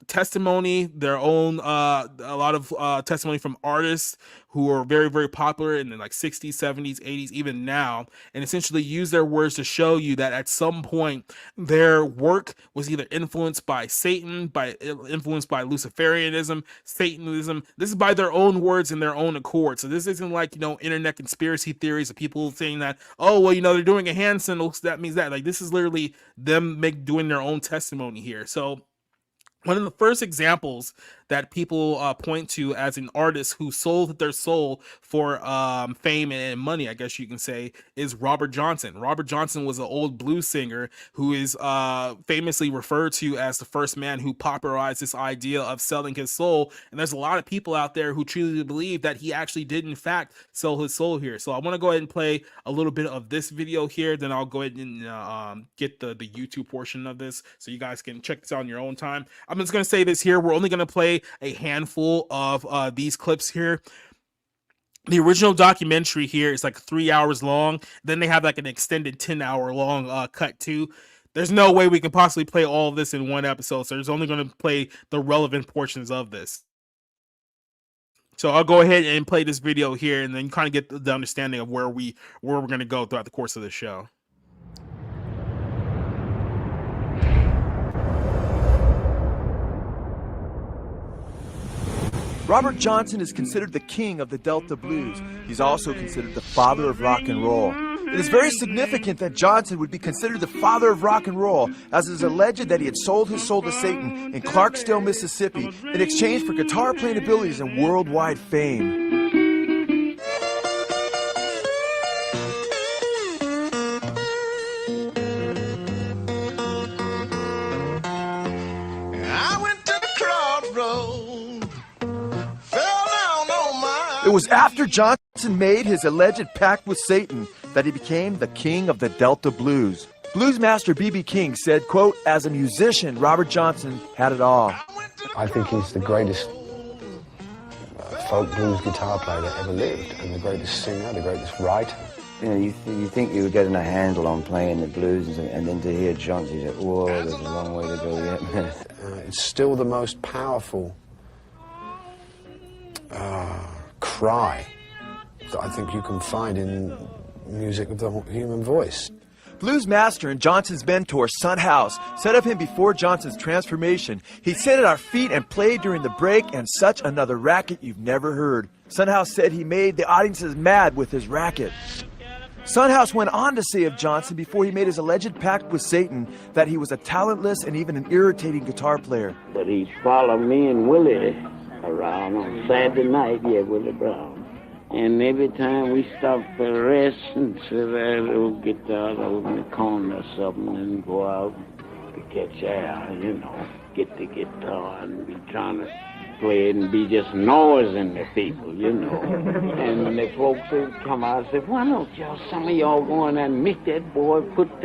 testimony, their own a lot of testimony from artists who are very, very popular in the like 60s, 70s, 80s, even now, and essentially use their words to show you that at some point their work was either influenced by Satan, influenced by Luciferianism, Satanism. This is by their own words and their own accord. So this isn't like, you know, internet conspiracy theories of people saying that, oh, well, you know, they're doing a hand signal, so that means that. Like, this is literally them doing their own testimony here. So one of the first examples that people point to as an artist who sold their soul for fame and money, I guess you can say, is Robert Johnson. Robert Johnson was an old blues singer who is famously referred to as the first man who popularized this idea of selling his soul. And there's a lot of people out there who truly believe that he actually did, in fact, sell his soul here. So I want to go ahead and play a little bit of this video here. Then I'll go ahead and get the YouTube portion of this so you guys can check this out on your own time. I'm just going to say this here. We're only going to play a handful of these clips here. The original documentary here is like 3 hours long. Then they have like an extended 10-hour long cut too. There's no way we can possibly play all of this in one episode. So there's only going to play the relevant portions of this. So I'll go ahead and play this video here, and then you kind of get the understanding of where we're going to go throughout the course of the show. Robert Johnson is considered the king of the Delta blues. He's also considered the father of rock and roll. It is very significant that Johnson would be considered the father of rock and roll, as it is alleged that he had sold his soul to Satan in Clarksdale, Mississippi, in exchange for guitar playing abilities and worldwide fame. It was after Johnson made his alleged pact with Satan that he became the king of the Delta blues. Blues master B.B. King said, quote, "As a musician, Robert Johnson had it all." I think he's the greatest folk blues guitar player that ever lived, and the greatest singer, the greatest writer. You know, you think you were getting a handle on playing the blues, and then to hear Johnson, you say, whoa, there's a long way to go yet. It's still the most powerful cry that I think you can find in music of the human voice. Blues master and Johnson's mentor, Son House, said of him before Johnson's transformation, "He sat at our feet and played during the break, and such another racket you've never heard." Son House said he made the audiences mad with his racket. Son House went on to say of Johnson before he made his alleged pact with Satan that he was a talentless and even an irritating guitar player. But he followed me and Willie around on Saturday night, Willie Brown. And every time we stopped for rest and sit at a little guitar over in the corner or something and go out to catch air, get the guitar and be trying to play it and be just noising the people, And when the folks would come out and say, "Why don't some of y'all go in there and meet that boy, get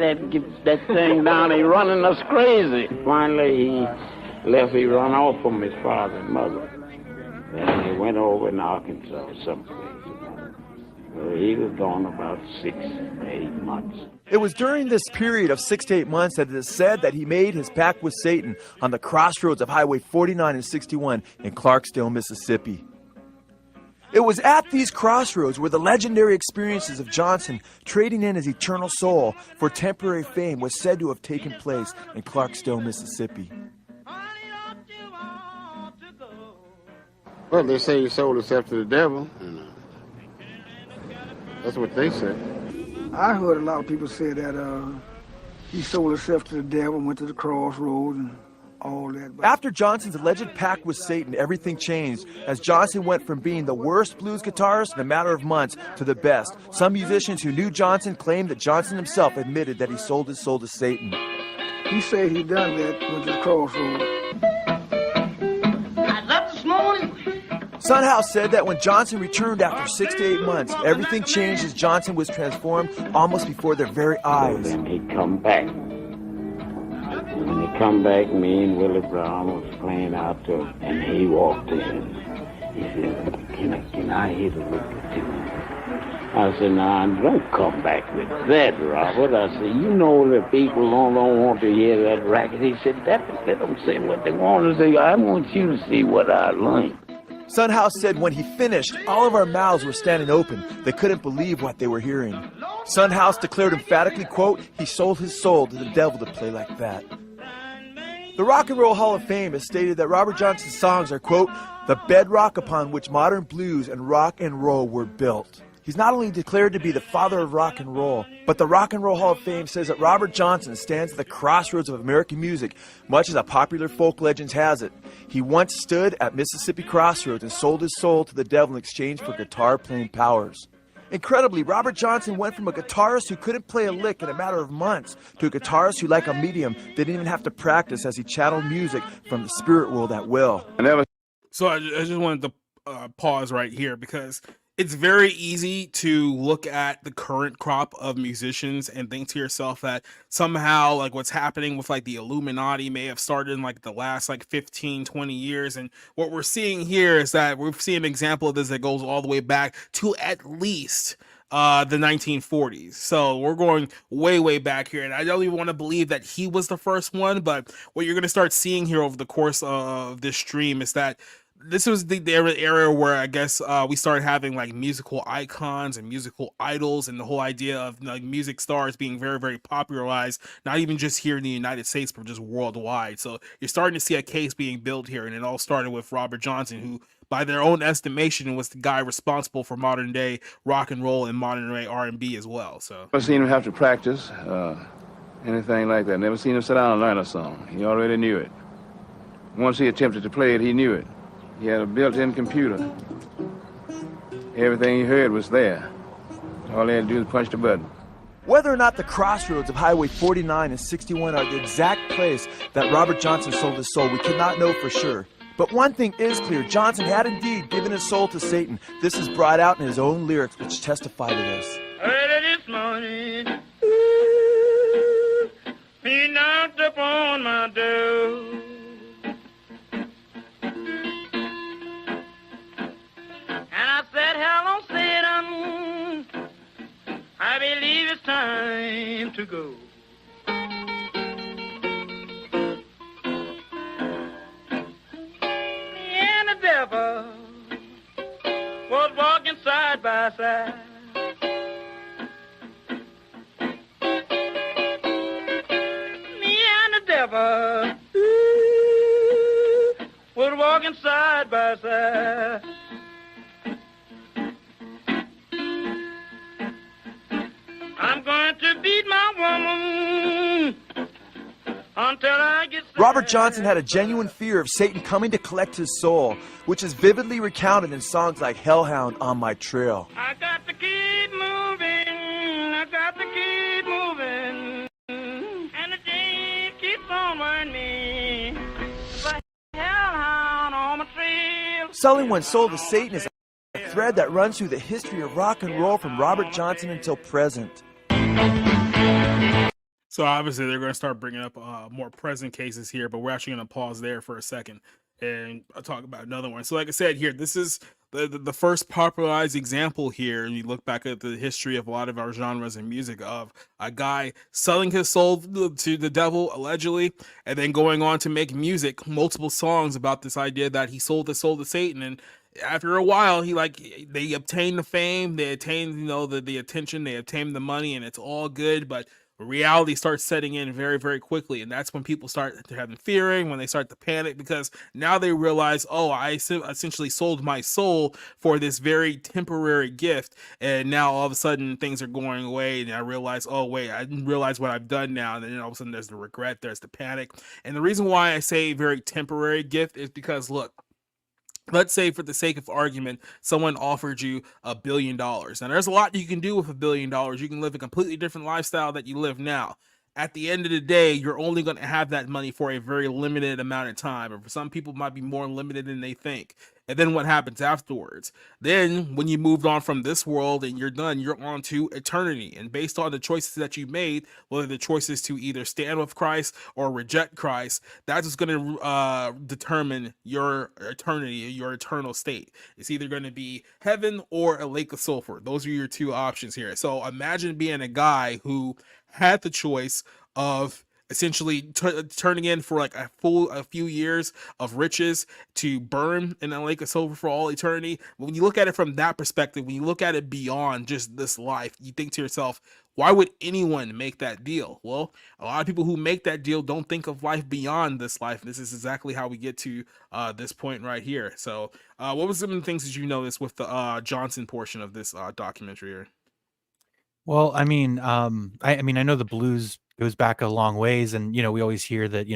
that thing down, he running us crazy." Finally, he left, he run off from his father and mother. And he went over in Arkansas someplace. Well, he was gone about 6 to 8 months. It was during this period of 6 to 8 months that it is said that he made his pact with Satan on the crossroads of Highway 49 and 61 in Clarksdale, Mississippi. It was at these crossroads where the legendary experiences of Johnson trading in his eternal soul for temporary fame was said to have taken place in Clarksdale, Mississippi. Well, they say he sold himself to the devil. That's what they say. I heard a lot of people say that he sold himself to the devil, went to the crossroads and all that. After Johnson's alleged pact with Satan, everything changed as Johnson went from being the worst blues guitarist in a matter of months to the best. Some musicians who knew Johnson claimed that Johnson himself admitted that he sold his soul to Satan. He said he done that, went to the crossroads. I left this morning. Son House said that when Johnson returned after 6 to 8 months, everything changed as Johnson was transformed almost before their very eyes. Then he come back. When he come back, me and Willie Brown was playing out there, and he walked in. He said, can I hear the record too? I said, nah, don't come back with that, Robert. I said, you know that people don't want to hear that racket. He said, let them say what they want to say. I want you to see what I learned. Son House said when he finished, all of our mouths were standing open. They couldn't believe what they were hearing. Son House declared emphatically, quote, he sold his soul to the devil to play like that. The Rock and Roll Hall of Fame has stated that Robert Johnson's songs are, quote, the bedrock upon which modern blues and rock and roll were built. He's not only declared to be the father of rock and roll, but the Rock and Roll Hall of Fame says that Robert Johnson stands at the crossroads of American music, much as a popular folk legend has it. He once stood at Mississippi Crossroads and sold his soul to the devil in exchange for guitar-playing powers. Incredibly, Robert Johnson went from a guitarist who couldn't play a lick in a matter of months to a guitarist who, like a medium, didn't even have to practice as he channeled music from the spirit world at will. So I just wanted to pause right here because it's very easy to look at the current crop of musicians and think to yourself that somehow like what's happening with like the Illuminati may have started in like the last like 15, 20 years. And what we're seeing here is that we've seen an example of this that goes all the way back to at least the 1940s. So we're going way back here, and I don't even want to believe that he was the first one, but what you're going to start seeing here over the course of this stream is that this was the era where I guess we started having like musical icons and musical idols, and the whole idea of like music stars being very popularized, not even just here in the United States, but just worldwide. So you're starting to see a case being built here, and it all started with Robert Johnson, who by their own estimation was the guy responsible for modern day rock and roll and modern day R&B as well. So Never seen him have to practice anything like that. Never seen him sit down and learn a song. He already knew it. Once he attempted to play it, he knew it. He had a built-in computer. Everything he heard was there. All he had to do was punch the button. Whether or not the crossroads of Highway 49 and 61 are the exact place that Robert Johnson sold his soul, we cannot know for sure. But one thing is clear, Johnson had indeed given his soul to Satan. This is brought out in his own lyrics, which testify to this. Early this morning, ooh, he knocked upon my door. And I said, hello, Satan, I believe it's time to go. Me and the devil was walking side by side. Me and the devil, ooh, was walking side by side. I'm going to beat my woman until I get... Robert Johnson had a genuine fear of Satan coming to collect his soul, which is vividly recounted in songs like Hellhound, On My Trail. I got to keep moving, I got to keep moving, and the day keeps on wearing me. But hellhound on my trail. Selling one's soul to Satan is a thread that runs through the history of rock and roll from Robert Johnson until present. So obviously they're going to start bringing up more present cases here, but we're actually going to pause there for a second and I'll talk about another one. So like I said here, this is the first popularized example here. And you look back at the history of a lot of our genres and music of a guy selling his soul to the devil allegedly, and then going on to make music, multiple songs about this idea that he sold his soul to Satan. And after a while, they obtain the fame, they attain, the attention, they obtain the money, and it's all good. But reality starts setting in very quickly, and that's when people start having fearing, when they start to panic, because now they realize, oh, I essentially sold my soul for this very temporary gift, and now all of a sudden things are going away, and I realize, oh wait, I didn't realize what I've done now. And then all of a sudden there's the regret, there's the panic. And the reason why I say very temporary gift is because, look, let's say for the sake of argument, someone offered you $1 billion. Now there's a lot you can do with $1 billion. You can live a completely different lifestyle that you live now. at the end of the day, you're only going to have that money for a very limited amount of time. Or for some people, it might be more limited than they think. And then what happens afterwards? Then when you moved on from this world and you're done, you're on to eternity. And based on the choices that you made, whether the choices to either stand with Christ or reject Christ, that's just going to determine your eternity, your eternal state. It's either going to be heaven or a lake of sulfur. Those are your two options here. So imagine being a guy who had the choice of essentially turning in for like a few years of riches to burn in a lake of sulfur for all eternity. When you look at it from that perspective, when you look at it beyond just this life, you think to yourself, why would anyone make that deal? Well, a lot of people who make that deal don't think of life beyond this life. This is exactly how we get to this point right here. So what was some of the things that you noticed with the Johnson portion of this documentary here? Well, I mean, I mean, I know the blues goes back a long ways, and we always hear that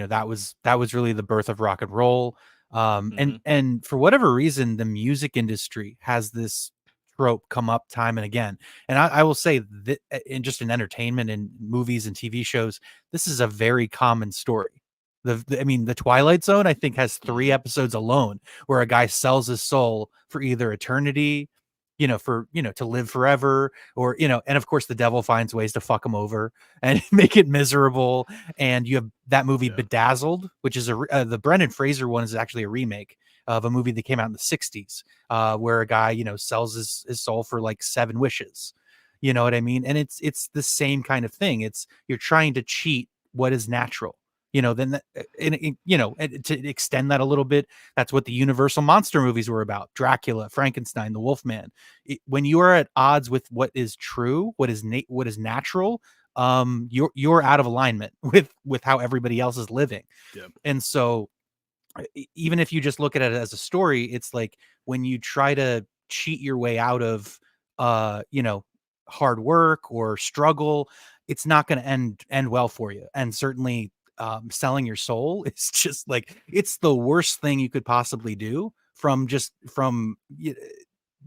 that was really the birth of rock and roll. And for whatever reason, the music industry has this trope come up time and again. And I will say that in just in entertainment and movies and TV shows, this is a very common story. I mean, the Twilight Zone, I think, has 3 episodes alone where a guy sells his soul for either eternity, to live forever, or and of course the devil finds ways to fuck him over and make it miserable. And you have that movie Bedazzled, which is the Brendan Fraser one is actually a remake of a movie that came out in the 60s, where a guy sells his soul for like 7 wishes. You know what I mean? And it's the same kind of thing. It's you're trying to cheat what is natural. Then and to extend that a little bit, that's what the Universal monster movies were about. Dracula, Frankenstein, the Wolfman. When you are at odds with what is true, what is natural, you're out of alignment with how everybody else is living. Yeah. And so even if you just look at it as a story, it's like when you try to cheat your way out of hard work or struggle, it's not going to end well for you. And certainly selling your soul is just like, it's the worst thing you could possibly do from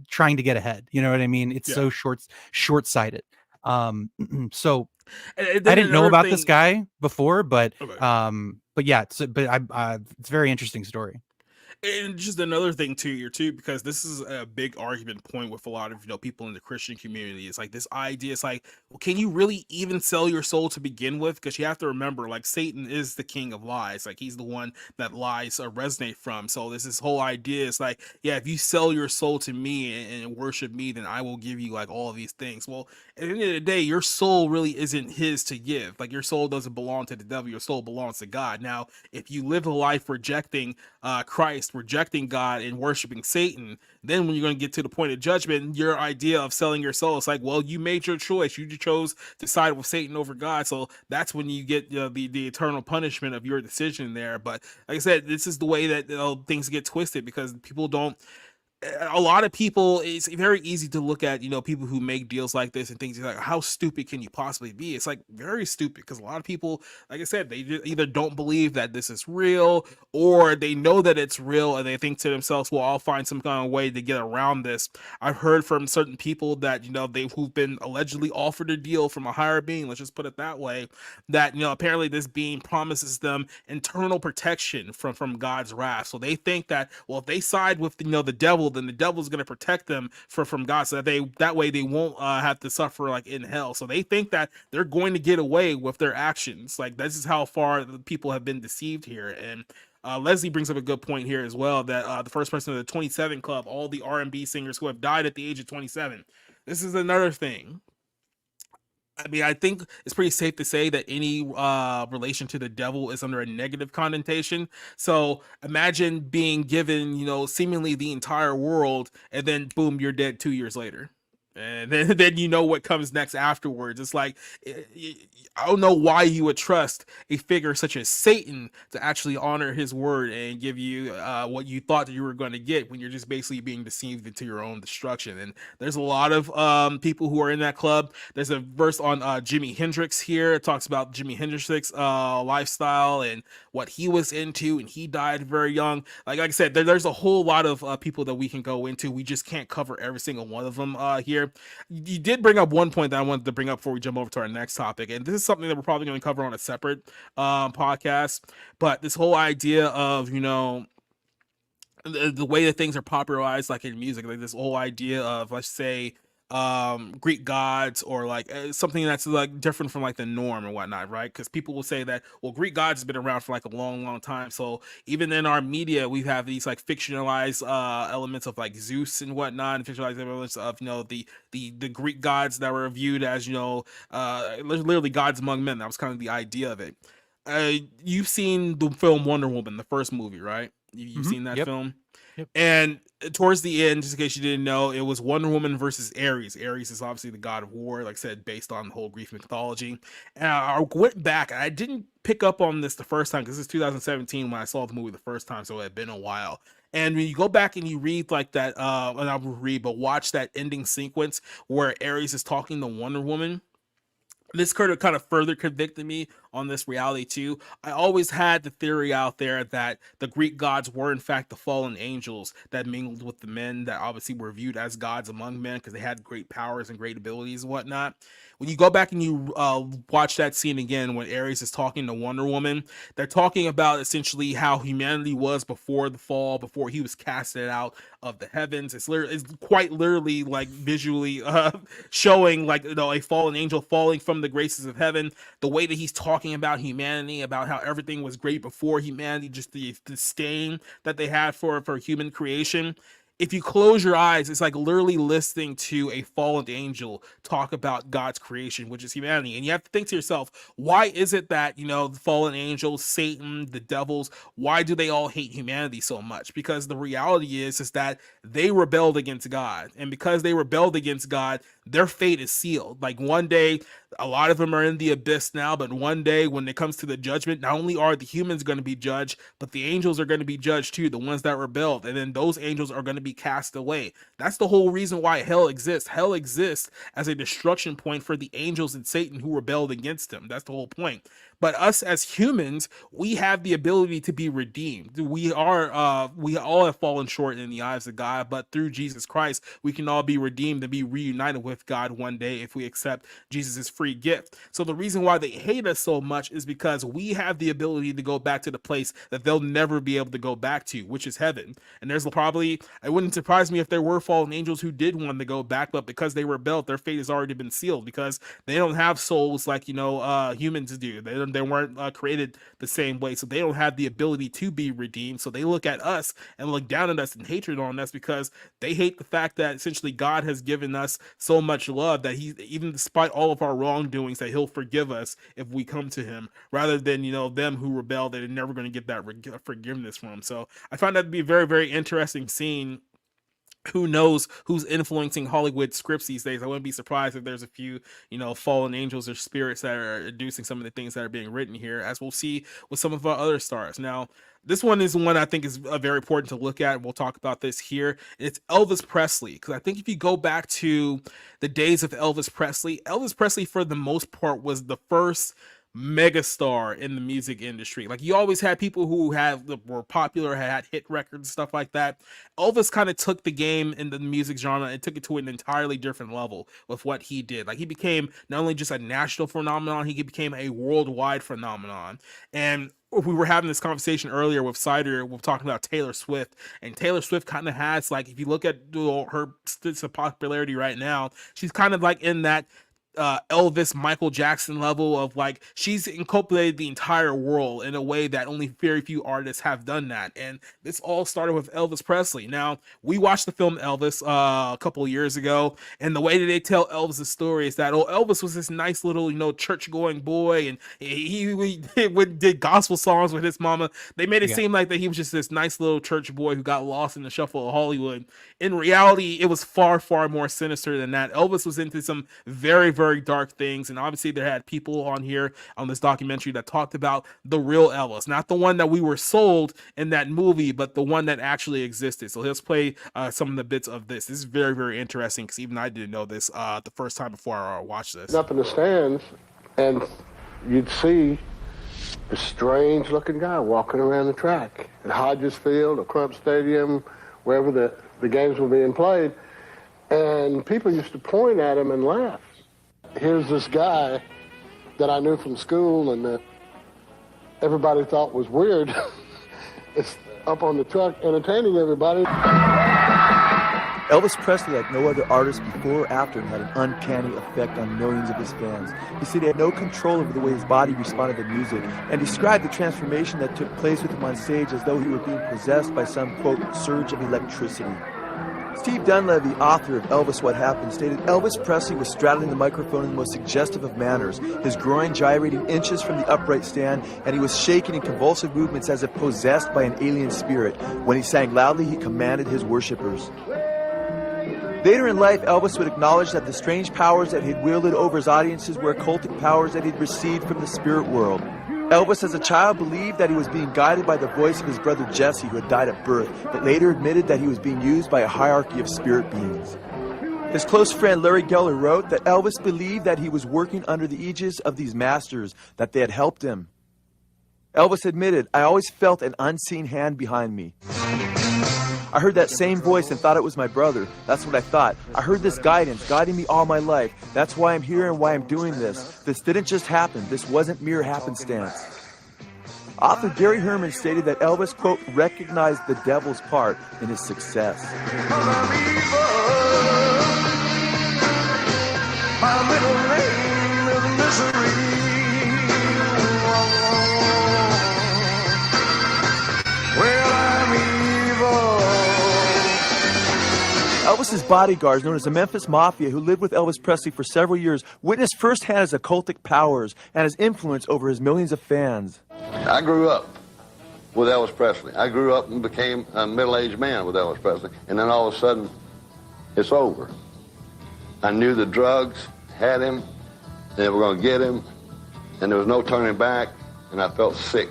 trying to get ahead. You know what I mean? It's so short-sighted. So I didn't know about this guy before, but yeah, it's a very interesting story. And just another thing too, because this is a big argument point with a lot of people in the Christian community. It's like this idea. It's like, well, can you really even sell your soul to begin with? Because you have to remember, like, Satan is the king of lies. Like, he's the one that lies resonate from. So this whole idea is like, yeah, if you sell your soul to me and worship me, then I will give you like all of these things. Well, at the end of the day, your soul really isn't his to give. Like, your soul doesn't belong to the devil. Your soul belongs to God. Now, if you live a life rejecting Christ, rejecting God, and worshiping Satan, then when you're going to get to the point of judgment, your idea of selling your soul, it's like, well, you made your choice. You chose to side with Satan over God. So that's when you get the eternal punishment of your decision there. But like I said, this is the way that things get twisted, because people don't. A lot of people, it's very easy to look at people who make deals like this and things like, how stupid can you possibly be? It's like very stupid, because a lot of people, like I said, they either don't believe that this is real, or they know that it's real and they think to themselves, well, I'll find some kind of way to get around this. I've heard from certain people that who've been allegedly offered a deal from a higher being, let's just put it that way, that apparently this being promises them internal protection from God's wrath. So they think that, well, if they side with the devil, then the devil's going to protect them from God, so that way they won't have to suffer like in hell. So they think that they're going to get away with their actions. Like, this is how far the people have been deceived here. And Leslie brings up a good point here as well, that the first person of the 27 Club, all the R&B singers who have died at the age of 27. This is another thing. I mean, I think it's pretty safe to say that any relation to the devil is under a negative connotation. So imagine being given, seemingly the entire world, and then boom, you're dead 2 years later. And then what comes next afterwards. It's like, I don't know why you would trust a figure such as Satan to actually honor his word and give you what you thought that you were going to get, when you're just basically being deceived into your own destruction. And there's a lot of people who are in that club. There's a verse on Jimi Hendrix here. It talks about Jimi Hendrix's lifestyle and what he was into, and he died very young. Like I said, there's a whole lot of people that we can go into. We just can't cover every single one of them here. here. You did bring up one point that I wanted to bring up before we jump over to our next topic, and this is something that we're probably going to cover on a separate podcast. But this whole idea of, you know, the way that things are popularized, like in music, like this whole idea of, let's say, Greek gods, or like something that's like different from like the norm and whatnot, right? Because people will say that, well, Greek gods has been around for like a long time, so even in our media we have these like fictionalized elements of like Zeus and whatnot, and fictionalized elements of, you know, the Greek gods that were viewed as, you know, literally gods among men. That was kind of the idea of it. You've seen the film Wonder Woman, the first movie, right? You've seen that film? Yep. And towards the end, just in case you didn't know, it was Wonder Woman versus Ares. Ares is obviously the god of war, like I said, based on the whole Greek mythology. And I went back, and I didn't pick up on this the first time, because this is 2017 when I saw the movie the first time, so it had been a while. And when you go back and you read like that, and I will read, but watch that ending sequence where Ares is talking to Wonder Woman, this kind of further convicted me on this reality too. I always had the theory out there that the Greek gods were in fact the fallen angels that mingled with the men that obviously were viewed as gods among men because they had great powers and great abilities and whatnot. When you go back and you watch that scene again when Ares is talking to Wonder Woman, they're talking about essentially how humanity was before the fall, before he was casted out of the heavens. It's quite literally like visually showing like, you know, a fallen angel falling from the graces of heaven. The way that he's talking about humanity, about how everything was great before humanity, just the disdain that they had for human creation. If you close your eyes, it's like literally listening to a fallen angel talk about God's creation, which is humanity. And you have to think to yourself, why is it that, you know, the fallen angels, Satan, the devils, why do they all hate humanity so much? Because the reality is that they rebelled against God. And because they rebelled against God, their fate is sealed. Like one day, a lot of them are in the abyss now, but one day when it comes to the judgment, not only are the humans going to be judged, but the angels are going to be judged too, the ones that rebelled. And then those angels are going to be cast away. That's the whole reason why hell exists. Hell exists as a destruction point for the angels and Satan who rebelled against him. That's the whole point. But us as humans, we have the ability to be redeemed. We all have fallen short in the eyes of God, but through Jesus Christ, we can all be redeemed and be reunited with God one day if we accept Jesus' free gift. So the reason why they hate us so much is because we have the ability to go back to the place that they'll never be able to go back to, which is heaven. And there's probably, it wouldn't surprise me if there were fallen angels who did want to go back, but because they rebelled, their fate has already been sealed because they don't have souls like, you know, humans do. They weren't created the same way, so they don't have the ability to be redeemed. So they look at us and look down at us and hatred on us because they hate the fact that essentially God has given us so much love that he, even despite all of our wrongdoings, that he'll forgive us if we come to him, rather than, you know, them who rebel, they're never going to get that forgiveness from. So I found that to be a very, very interesting scene. Who knows who's influencing Hollywood scripts these days? I wouldn't be surprised if there's a few, you know, fallen angels or spirits that are inducing some of the things that are being written here, as we'll see with some of our other stars. Now, this one is one I think is very important to look at. We'll talk about this here. It's Elvis Presley, because I think if you go back to the days of Elvis Presley for the most part was the first megastar in the music industry. Like, you always had people who were popular, had hit records and stuff like that. Elvis kind of took the game in the music genre and took it to an entirely different level with what he did. Like, he became not only just a national phenomenon, he became a worldwide phenomenon. And we were having this conversation earlier with Cider, we're talking about Taylor Swift, and Taylor Swift kind of has, like, if you look at her popularity right now, she's kind of like in that Elvis, Michael Jackson level of, like, she's incorporated the entire world in a way that only very few artists have done that. And this all started with Elvis Presley. Now, we watched the film Elvis a couple of years ago, and the way that they tell Elvis' story is that, Elvis was this nice little, you know, church-going boy, and he did gospel songs with his mama. They made it seem like that he was just this nice little church boy who got lost in the shuffle of Hollywood. In reality, it was far, far more sinister than that. Elvis was into some very, very dark things, and obviously there had people on here on this documentary that talked about the real Elvis, not the one that we were sold in that movie, but the one that actually existed. So let's play some of the bits of this. This is very, very interesting because even I didn't know this the first time before I watched this. Up in the stands, and you'd see a strange looking guy walking around the track at Hodges Field or Crump Stadium, wherever the games were being played. And people used to point at him and laugh. Here's this guy that I knew from school and that everybody thought was weird. It's up on the truck entertaining everybody. Elvis Presley, like no other artist before or after him, had an uncanny effect on millions of his fans. He said he had no control over the way his body responded to music, and described the transformation that took place with him on stage as though he were being possessed by some, quote, surge of electricity. Steve Dunleavy, author of Elvis What Happened, stated Elvis Presley was straddling the microphone in the most suggestive of manners, his groin gyrating inches from the upright stand, and he was shaking in convulsive movements as if possessed by an alien spirit. When he sang loudly, he commanded his worshippers. Later in life, Elvis would acknowledge that the strange powers that he'd wielded over his audiences were occultic powers that he'd received from the spirit world. Elvis, as a child, believed that he was being guided by the voice of his brother Jesse, who had died at birth, but later admitted that he was being used by a hierarchy of spirit beings. His close friend Larry Geller wrote that Elvis believed that he was working under the aegis of these masters, that they had helped him. Elvis admitted, "I always felt an unseen hand behind me. I heard that same voice and thought it was my brother. That's what I thought. I heard this guidance guiding me all my life. That's why I'm here and why I'm doing this. This didn't just happen. This wasn't mere happenstance." Author Gary Herman stated that Elvis, quote, recognized the devil's part in his success. My middle name is misery. Elvis's bodyguards, known as the Memphis Mafia, who lived with Elvis Presley for several years, witnessed firsthand his occultic powers and his influence over his millions of fans. I grew up with Elvis Presley. I grew up and became a middle-aged man with Elvis Presley, and then all of a sudden, it's over. I knew the drugs had him, they were going to get him, and there was no turning back, and I felt sick.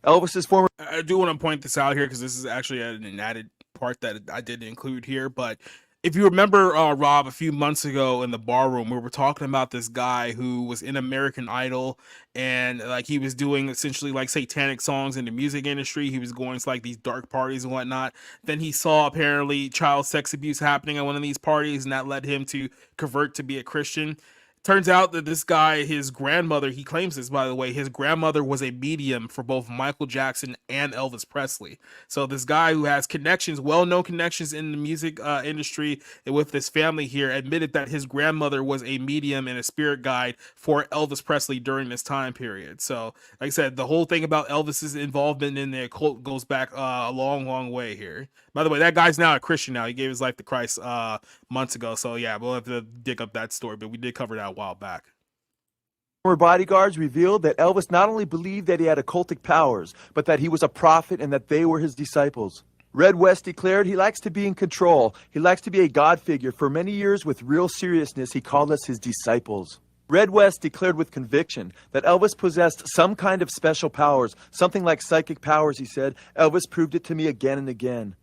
Elvis's former... I do want to point this out here because this is actually an added part that I did include here, but if you remember, Rob, a few months ago in the bar room, we were talking about this guy who was in American Idol, and like he was doing essentially like satanic songs in the music industry. He was going to like these dark parties and whatnot. Then he saw apparently child sex abuse happening at one of these parties, and that led him to convert to be a Christian. Turns out that this guy, his grandmother, he claims this, by the way, his grandmother was a medium for both Michael Jackson and Elvis Presley. So this guy who has connections, well-known connections in the music industry with this family here, admitted that his grandmother was a medium and a spirit guide for Elvis Presley during this time period. So, like I said, the whole thing about Elvis's involvement in the occult goes back a long, long way here. By the way, that guy's now a Christian now. He gave his life to Christ months ago. So, yeah, we'll have to dig up that story, but we did cover that a while back. Former bodyguards revealed that Elvis not only believed that he had occultic powers, but that he was a prophet and that they were his disciples. Red West declared he likes to be in control. He likes to be a God figure. For many years, with real seriousness, he called us his disciples. Red West declared with conviction that Elvis possessed some kind of special powers, something like psychic powers, he said. Elvis proved it to me again and again.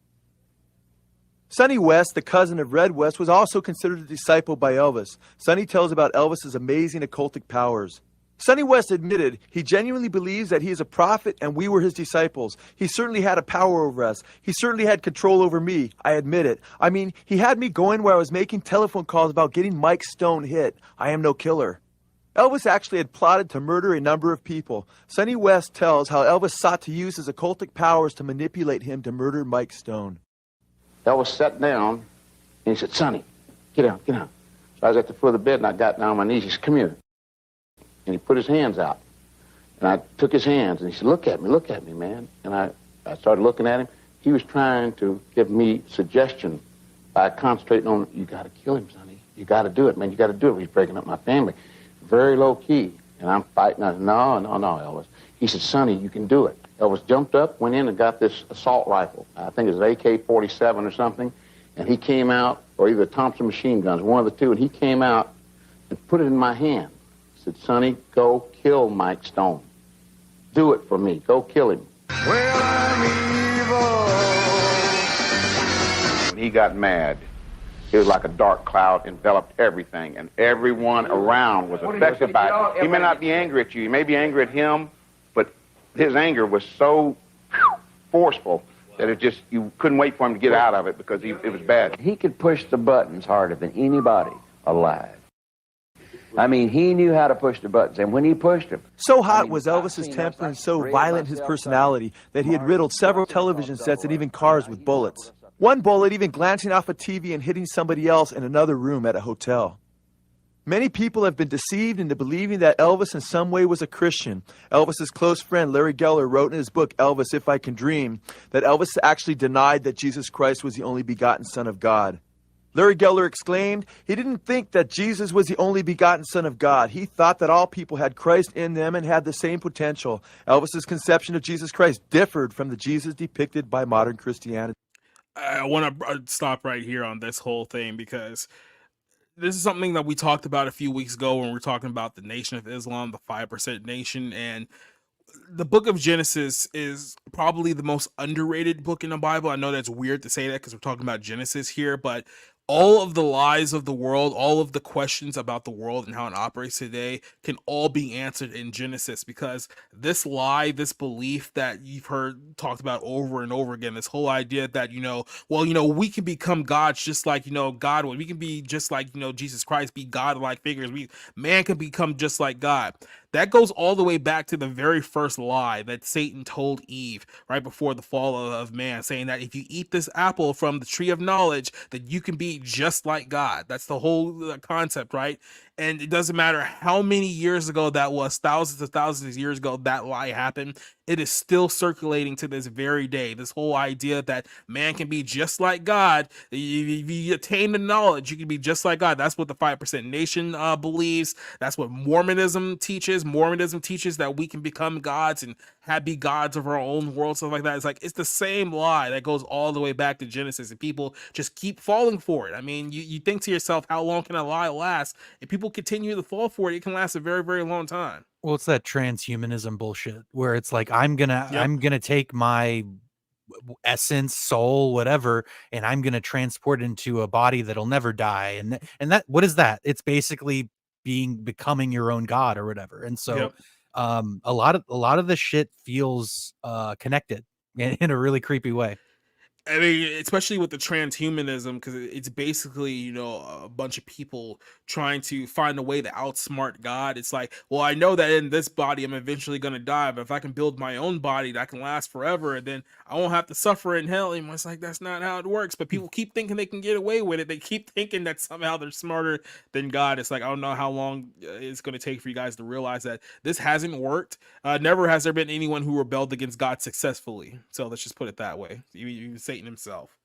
Sonny West, the cousin of Red West, was also considered a disciple by Elvis. Sonny tells about Elvis's amazing occultic powers. Sonny West admitted he genuinely believes that he is a prophet and we were his disciples. He certainly had a power over us. He certainly had control over me. I admit it. I mean, he had me going where I was making telephone calls about getting Mike Stone hit. I am no killer. Elvis actually had plotted to murder a number of people. Sonny West tells how Elvis sought to use his occultic powers to manipulate him to murder Mike Stone. Elvis sat down, and he said, "Sonny, get down, get down." So I was at the foot of the bed, and I got down on my knees. He said, "Come here." And he put his hands out. And I took his hands, and he said, look at me, man." And I started looking at him. He was trying to give me suggestion by concentrating on, "You got to kill him, Sonny. You got to do it, man. You got to do it. He's breaking up my family." Very low key. And I'm fighting. I said, no, Elvis. He said, "Sonny, you can do it." Elvis jumped up, went in and got this assault rifle. I think it was an AK-47 or something. And he came out, or either Thompson machine guns, one of the two, and he came out and put it in my hand. He said, "Sonny, go kill Mike Stone. Do it for me. Go kill him." Well, I'm evil. When he got mad, it was like a dark cloud enveloped everything, and everyone around was affected by it. He may not be angry at you. You may be angry at him, but his anger was so forceful that it just, you couldn't wait for him to get out of it because it was bad. He could push the buttons harder than anybody alive. I mean, he knew how to push the buttons, and when he pushed them... So hot was Elvis's temper and so violent his personality that he had riddled several television sets and even cars with bullets. One bullet even glancing off a TV and hitting somebody else in another room at a hotel. Many people have been deceived into believing that Elvis in some way was a Christian. Elvis's close friend Larry Geller wrote in his book, Elvis, If I Can Dream, that Elvis actually denied that Jesus Christ was the only begotten Son of God. Larry Geller exclaimed, he didn't think that Jesus was the only begotten Son of God. He thought that all people had Christ in them and had the same potential. Elvis's conception of Jesus Christ differed from the Jesus depicted by modern Christianity. I want to stop right here on this whole thing because this is something that we talked about a few weeks ago when we were talking about the Nation of Islam, the 5% Nation, and the book of Genesis is probably the most underrated book in the Bible. I know that's weird to say that because we're talking about Genesis here, but all of the lies of the world, all of the questions about the world and how it operates today can all be answered in Genesis, because this lie, this belief that you've heard talked about over and over again, this whole idea that, we can become gods just like, God would. We can be just like, Jesus Christ, be God-like figures. Man can become just like God. That goes all the way back to the very first lie that Satan told Eve right before the fall of man, saying that if you eat this apple from the tree of knowledge, that you can be just like God. That's the whole concept, right? And it doesn't matter how many years ago that was, thousands of years ago that lie happened, it is still circulating to this very day. This whole idea that man can be just like God. If you attain the knowledge, you can be just like God. That's what the 5% Nation believes. That's what Mormonism teaches. Mormonism teaches that we can become gods and be gods of our own world, stuff like that. It's the same lie that goes all the way back to Genesis, and people just keep falling for it. I mean, you think to yourself, how long can a lie last? If people continue to fall for it, it can last a very, very long time. Well, it's that transhumanism bullshit where it's like, I'm gonna take my essence, soul, whatever, and I'm gonna transport it into a body that'll never die. And that, what is that? It's basically becoming your own god or whatever. And so a lot of the shit feels connected in a really creepy way. I mean, especially with the transhumanism, because it's basically, a bunch of people trying to find a way to outsmart God. It's like, well, I know that in this body, I'm eventually going to die, but if I can build my own body that can last forever, then I won't have to suffer in hell anymore. It's like, that's not how it works. But people keep thinking they can get away with it. They keep thinking that somehow they're smarter than God. It's like, I don't know how long it's going to take for you guys to realize that this hasn't worked. Never has there been anyone who rebelled against God successfully. So let's just put it that way. You Satan himself.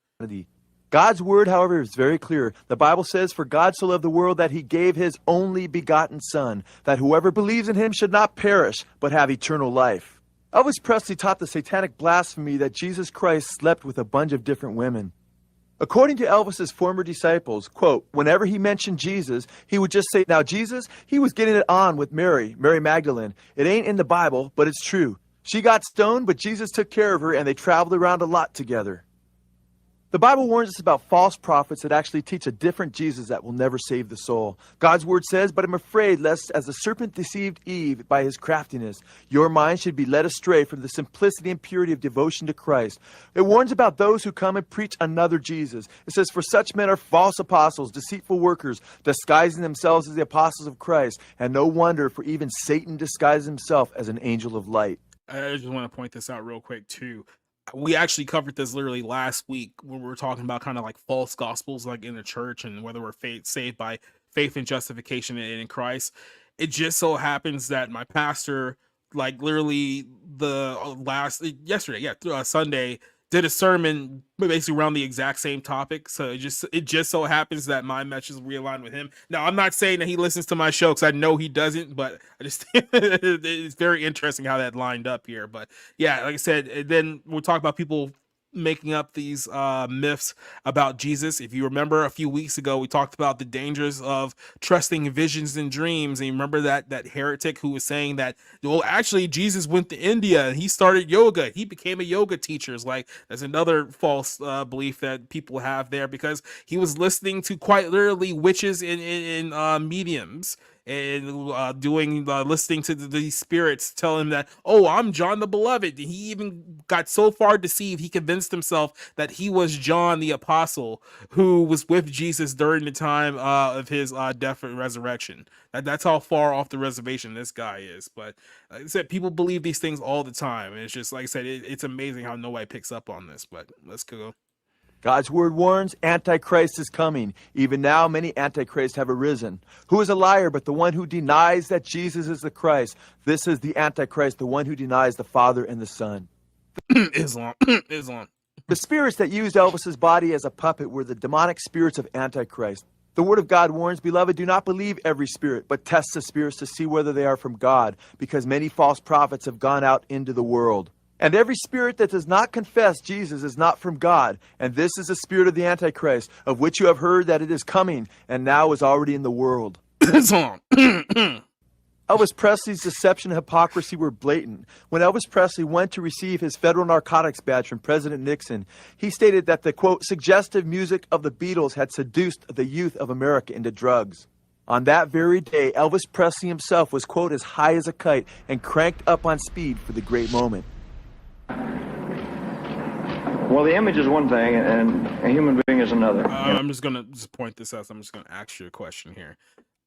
God's word, however, is very clear. The Bible says, for God so loved the world that he gave his only begotten Son, that whoever believes in him should not perish, but have eternal life. Elvis Presley taught the satanic blasphemy that Jesus Christ slept with a bunch of different women. According to Elvis's former disciples, quote, whenever he mentioned Jesus, he would just say, now Jesus, he was getting it on with Mary Magdalene. It ain't in the Bible, but it's true. She got stoned, but Jesus took care of her, and they traveled around a lot together. The Bible warns us about false prophets that actually teach a different Jesus that will never save the soul. God's word says, but I'm afraid lest as the serpent deceived Eve by his craftiness, your mind should be led astray from the simplicity and purity of devotion to Christ. It warns about those who come and preach another Jesus. It says, for such men are false apostles, deceitful workers, disguising themselves as the apostles of Christ. And no wonder, for even Satan disguises himself as an angel of light. I just want to point this out real quick too. We actually covered this literally last week when we were talking about kind of like false gospels, like in the church, and whether we're saved by faith and justification in Christ. It just so happens that my pastor, like literally Sunday, did a sermon basically around the exact same topic. So it just so happens that my message is realigned with him. Now, I'm not saying that he listens to my show because I know he doesn't, but I just it's very interesting how that lined up here. But yeah, like I said, then we'll talk about people making up these myths about Jesus. If you remember a few weeks ago, we talked about the dangers of trusting visions and dreams. And you remember that heretic who was saying that, well, actually Jesus went to India and he started yoga. He became a yoga teacher. It's like, there's another false belief that people have there, because he was listening to quite literally witches and mediums. and listening to these spirits tell him that, oh, I'm John the Beloved. He even got so far deceived, he convinced himself that he was John the Apostle who was with Jesus during the time of his death and resurrection. That's how far off the reservation this guy is. But like I said, people believe these things all the time. And it's just, like I said, it's amazing how nobody picks up on this. But let's go. God's word warns Antichrist is coming. Even now, many Antichrists have arisen. Who is a liar but the one who denies that Jesus is the Christ? This is the Antichrist, the one who denies the Father and the Son. Islam. The spirits that used Elvis's body as a puppet were the demonic spirits of Antichrist. The Word of God warns, beloved, do not believe every spirit, but test the spirits to see whether they are from God, because many false prophets have gone out into the world. And every spirit that does not confess Jesus is not from God. And this is the spirit of the Antichrist, of which you have heard that it is coming, and now is already in the world. Elvis Presley's deception and hypocrisy were blatant. When Elvis Presley went to receive his federal narcotics badge from President Nixon, he stated that the, quote, suggestive music of the Beatles had seduced the youth of America into drugs. On that very day, Elvis Presley himself was, quote, as high as a kite and cranked up on speed for the great moment. Well, the image is one thing, and a human being is another. I'm just going to point this out. I'm just going to ask you a question here.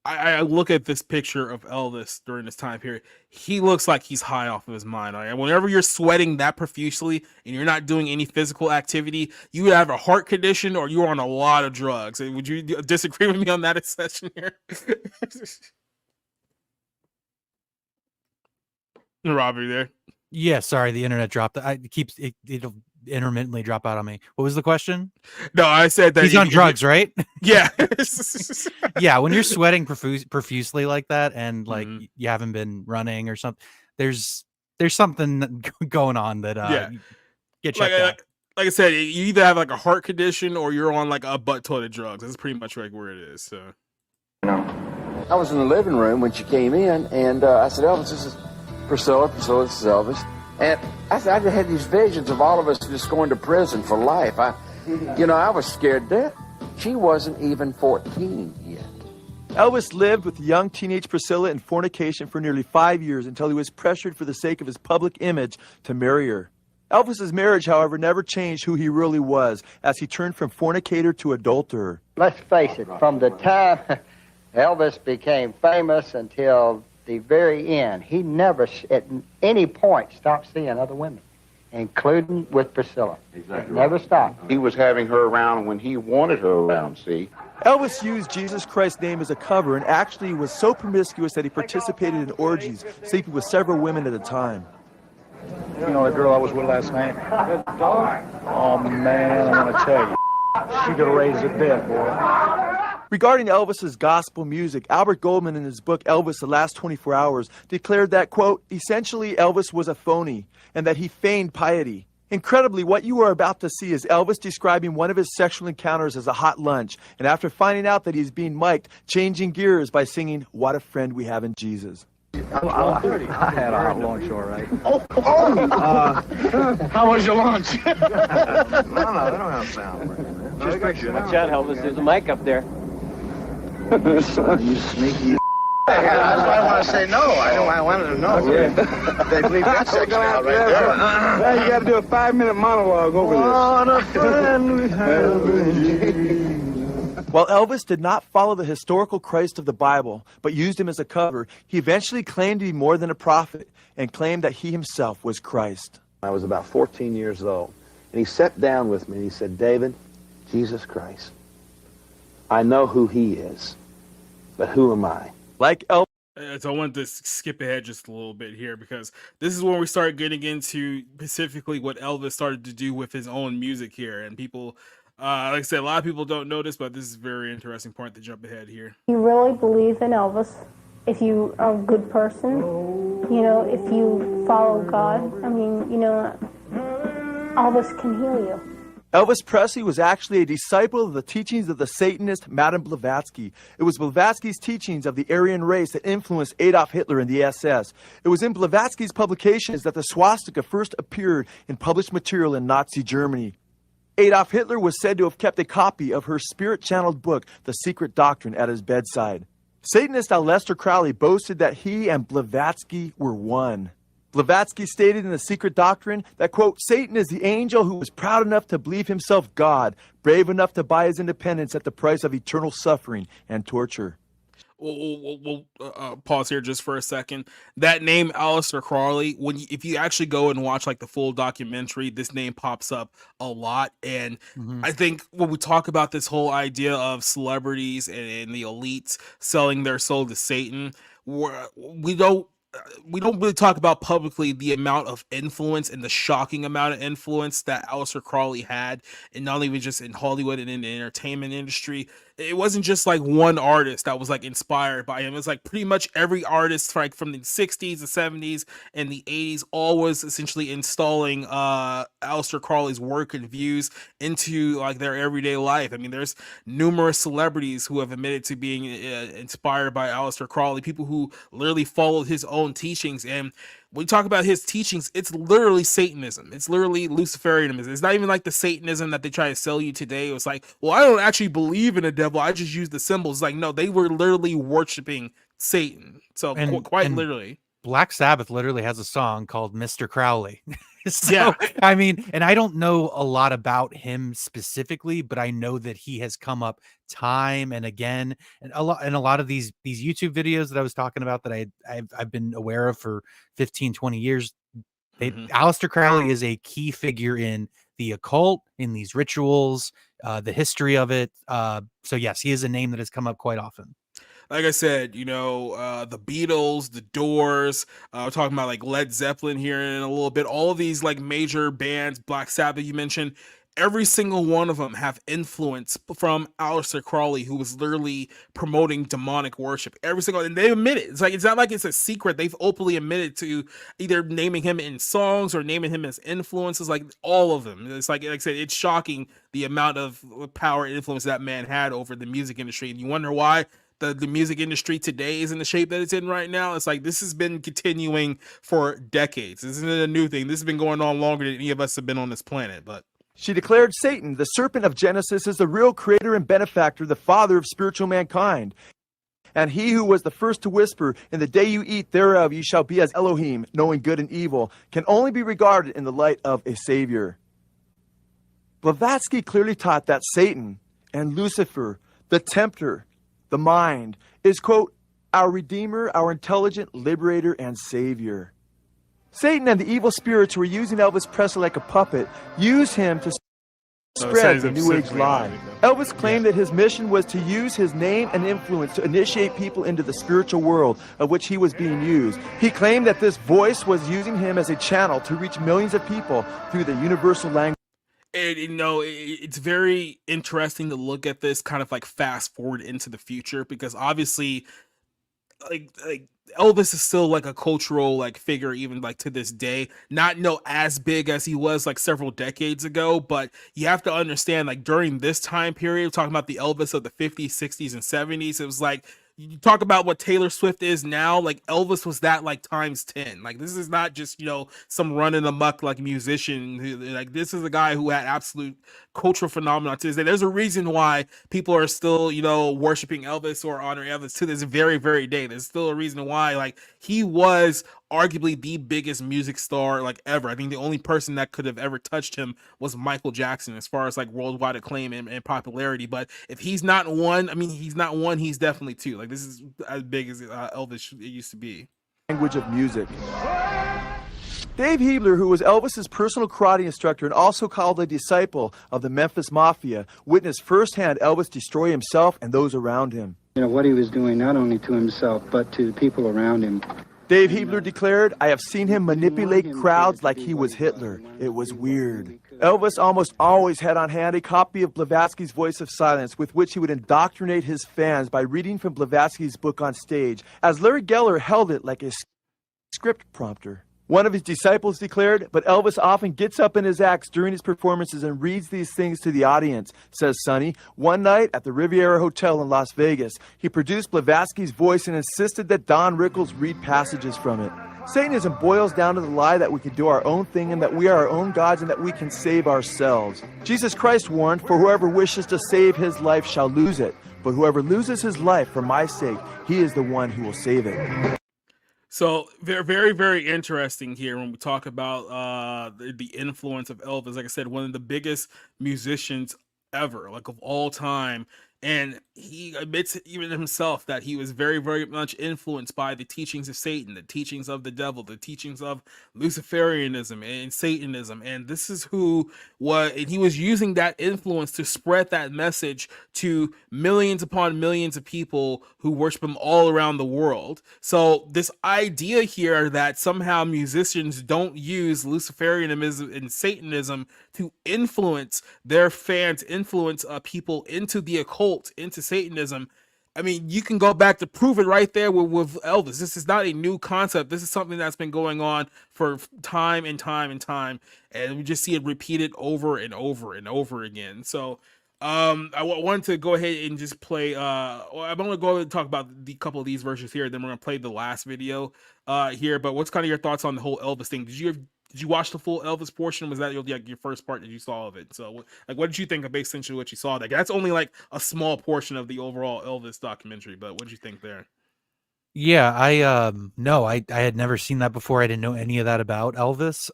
I look at this picture of Elvis during this time period. He looks like he's high off of his mind. Right? Whenever you're sweating that profusely and you're not doing any physical activity, you have a heart condition or you're on a lot of drugs. Would you disagree with me on that assessment here? Rob, are you there? Yeah, sorry, the internet dropped. It'll intermittently drop out on me. What was the question? No, I said that he's on drugs, right? Yeah. Yeah, when you're sweating profusely like that, and like you haven't been running or something, there's something going on that get checked out. Like I said, you either have like a heart condition or you're on like a butt ton of drugs. That's pretty much like where it is. So, I was in the living room when she came in, and I said, Elvis, this is Priscilla, this is Elvis. And I said, I had these visions of all of us just going to prison for life. I was scared to death. She wasn't even 14 yet. Elvis lived with young teenage Priscilla in fornication for nearly 5 years until he was pressured for the sake of his public image to marry her. Elvis's marriage, however, never changed who he really was, as he turned from fornicator to adulterer. Let's face it, from the time Elvis became famous until the very end, he never at any point stopped seeing other women, including with Priscilla. Exactly. Never stopped. He was having her around when he wanted her around, see? Elvis used Jesus Christ's name as a cover and actually was so promiscuous that he participated in orgies, sleeping with several women at a time. You know the girl I was with last night? Oh, man, I want to tell you. She could have raised it dead, boy. Regarding Elvis's gospel music, Albert Goldman, in his book Elvis, The Last 24 Hours, declared that, quote, essentially Elvis was a phony and that he feigned piety. Incredibly, what you are about to see is Elvis describing one of his sexual encounters as a hot lunch, and after finding out that he's being mic'd, changing gears by singing, "What a Friend We Have in Jesus." I had a hot lunch, all right. How was your lunch? No, they don't have sound. Watch out, Elvis. There's a mic up there. You sneaky. That's why I want to say no. I wanted to know. They leave that section out right there. Now you got to do a 5-minute monologue over this. What a friend we have in While Elvis did not follow the historical Christ of the Bible, but used him as a cover, he eventually claimed to be more than a prophet and claimed that he himself was Christ. I was about 14 years old, and he sat down with me and he said, David, Jesus Christ, I know who he is, but who am I? Like Elvis. So I want to skip ahead just a little bit here because this is when we start getting into specifically what Elvis started to do with his own music here. And people, like I said, a lot of people don't know this, but this is a very interesting point to jump ahead here. You really believe in Elvis, if you are a good person, if you follow God, Elvis can heal you. Elvis Presley was actually a disciple of the teachings of the Satanist Madame Blavatsky. It was Blavatsky's teachings of the Aryan race that influenced Adolf Hitler and the SS. It was in Blavatsky's publications that the swastika first appeared in published material in Nazi Germany. Adolf Hitler was said to have kept a copy of her spirit-channeled book, The Secret Doctrine, at his bedside. Satanist Aleister Crowley boasted that he and Blavatsky were one. Blavatsky stated in The Secret Doctrine that, quote, Satan is the angel who was proud enough to believe himself God, brave enough to buy his independence at the price of eternal suffering and torture. We'll pause here just for a second. That name, Aleister Crowley, if you actually go and watch like the full documentary, this name pops up a lot. And I think when we talk about this whole idea of celebrities and the elites selling their soul to Satan, we don't really talk about publicly the amount of influence and the shocking amount of influence that Aleister Crowley had, and not even just in Hollywood and in the entertainment industry. It wasn't just like one artist that was like inspired by him. It was like pretty much every artist like from the 60s, the 70s, and the 80s all was essentially installing Aleister Crowley's work and views into like their everyday life. I mean, there's numerous celebrities who have admitted to being inspired by Aleister Crowley, people who literally followed his own teachings. And when we talk about his teachings, it's literally Satanism. It's literally Luciferianism. It's not even like the Satanism that they try to sell you today. It was like, well, I don't actually believe in a devil. I just use the symbols. Like, no, they were literally worshiping Satan. So quite literally. Black Sabbath literally has a song called Mr. Crowley. So, I mean, and I don't know a lot about him specifically, but I know that he has come up time and again, and a lot of these YouTube videos that I was talking about that I've been aware of for 15, 20 years. Aleister Crowley is a key figure in the occult, in these rituals, the history of it. So yes, he is a name that has come up quite often. Like I said, the Beatles, the Doors, we're talking about like Led Zeppelin here in a little bit. All of these like major bands, Black Sabbath you mentioned, every single one of them have influence from Aleister Crowley, who was literally promoting demonic worship. Every single, and they admit it. It's not like it's a secret. They've openly admitted to either naming him in songs or naming him as influences. Like all of them. It's like I said, it's shocking the amount of power and influence that man had over the music industry. And you wonder why the music industry today is in the shape that it's in right now. It's like this has been continuing for decades. This isn't a new thing. This has been going on longer than any of us have been on this planet. But she declared Satan, the serpent of Genesis, is the real creator and benefactor, the father of spiritual mankind. And he who was the first to whisper, in the day you eat thereof you shall be as Elohim, knowing good and evil, can only be regarded in the light of a savior. Blavatsky clearly taught that Satan and Lucifer, the tempter, the mind, is, quote, our redeemer, our intelligent liberator and savior. Satan and the evil spirits who were using Elvis Presley like a puppet used him to spread the New Age lie. Elvis claimed that his mission was to use his name and influence to initiate people into the spiritual world of which he was being used. He claimed that this voice was using him as a channel to reach millions of people through the universal language. And it's very interesting to look at this kind of like fast forward into the future, because obviously like Elvis is still like a cultural like figure even like to this day, not as big as he was like several decades ago, but you have to understand like during this time period, talking about the Elvis of the 50s, 60s, and 70s, it was like you talk about what Taylor Swift is now, like Elvis was that like times 10. Like this is not just, some running amok like musician who, like this is a guy who had absolute cultural phenomenon to this day. There's a reason why people are still, worshiping Elvis or honoring Elvis to this very, very day. There's still a reason why like he was arguably the biggest music star like ever. I think the only person that could have ever touched him was Michael Jackson as far as like worldwide acclaim and popularity. But if he's not one, he's definitely two. Like this is as big as Elvis used to be. Language of music. Dave Hebler, who was Elvis's personal karate instructor and also called a disciple of the Memphis Mafia, witnessed firsthand Elvis destroy himself and those around him. What he was doing not only to himself but to people around him. Dave Hebler declared, I have seen him manipulate crowds like he was Hitler. It was weird. Elvis almost always had on hand a copy of Blavatsky's Voice of Silence, with which he would indoctrinate his fans by reading from Blavatsky's book on stage, as Larry Geller held it like a script prompter. One of his disciples declared, but Elvis often gets up in his acts during his performances and reads these things to the audience, says Sonny. One night at the Riviera Hotel in Las Vegas, he produced Blavatsky's voice and insisted that Don Rickles read passages from it. Satanism boils down to the lie that we can do our own thing and that we are our own gods and that we can save ourselves. Jesus Christ warned, for whoever wishes to save his life shall lose it, But whoever loses his life for my sake, he is the one who will save it. So very, very, very interesting here when we talk about the influence of Elvis. Like I said, one of the biggest musicians ever, like of all time. And he admits even himself that he was very, very much influenced by the teachings of Satan, the teachings of the devil, the teachings of Luciferianism and Satanism. And this is and he was using that influence to spread that message to millions upon millions of people who worship him all around the world. So this idea here that somehow musicians don't use Luciferianism and Satanism to influence their fans, influence people into the occult, into Satanism. I mean, you can go back to prove it right there with Elvis. This is not a new concept. This is something that's been going on for time and time and time, and we just see it repeated over and over and over again. So wanted to go ahead and just play I'm going to go ahead and talk about the couple of these verses here, then we're going to play the last video here. But what's kind of your thoughts on the whole Elvis thing? Did you watch the full Elvis portion? Was that your first part that you saw of it? So, what did you think of essentially what you saw? That's only like a small portion of the overall Elvis documentary, but what did you think there? Yeah, I had never seen that before. I didn't know any of that about Elvis.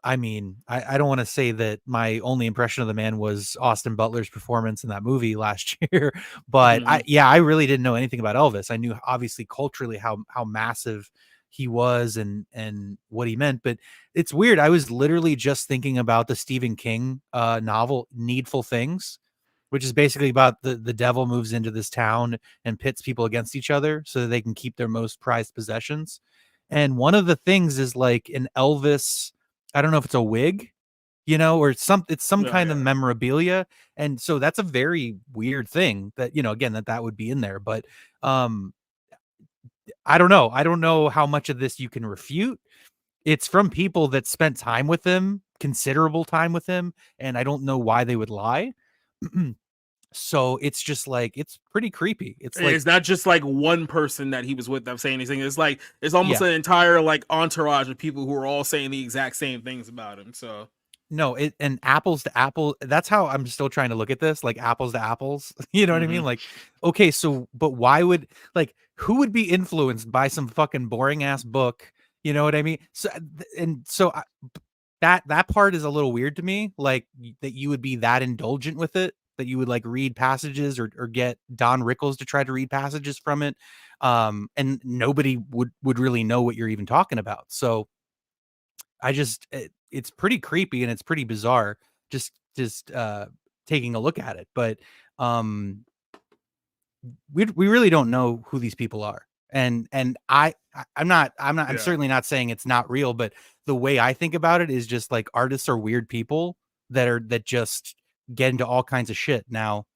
I mean, I don't want to say that my only impression of the man was Austin Butler's performance in that movie last year, but I really didn't know anything about Elvis. I knew obviously culturally how massive he was and what he meant, but it's weird. I was literally just thinking about the Stephen King novel Needful Things, which is basically about the devil moves into this town and pits people against each other so that they can keep their most prized possessions. And one of the things is like an Elvis, I don't know if it's a wig, or it's some kind of memorabilia. And so that's a very weird thing that, again, that would be in there, but I don't know. I don't know how much of this you can refute. It's from people that spent time with him, considerable time with him, and I don't know why they would lie. So it's just like, it's pretty creepy. It's not just like one person that he was with them saying anything. It's like it's almost an entire like entourage of people who are all saying the exact same things about him. So no, and apples to apple. That's how I'm still trying to look at this, like apples to apples. You know what I mean? Like, okay, so but why would who would be influenced by some fucking boring ass book? You know what I mean? So that part is a little weird to me. Like that you would be that indulgent with it, that you would like read passages or get Don Rickles to try to read passages from it, and nobody would really know what you're even talking about. So it's pretty creepy and it's pretty bizarre just taking a look at it. But we really don't know who these people are. And I'm certainly not saying it's not real, but the way I think about it is just like artists are weird people that just get into all kinds of shit. Now,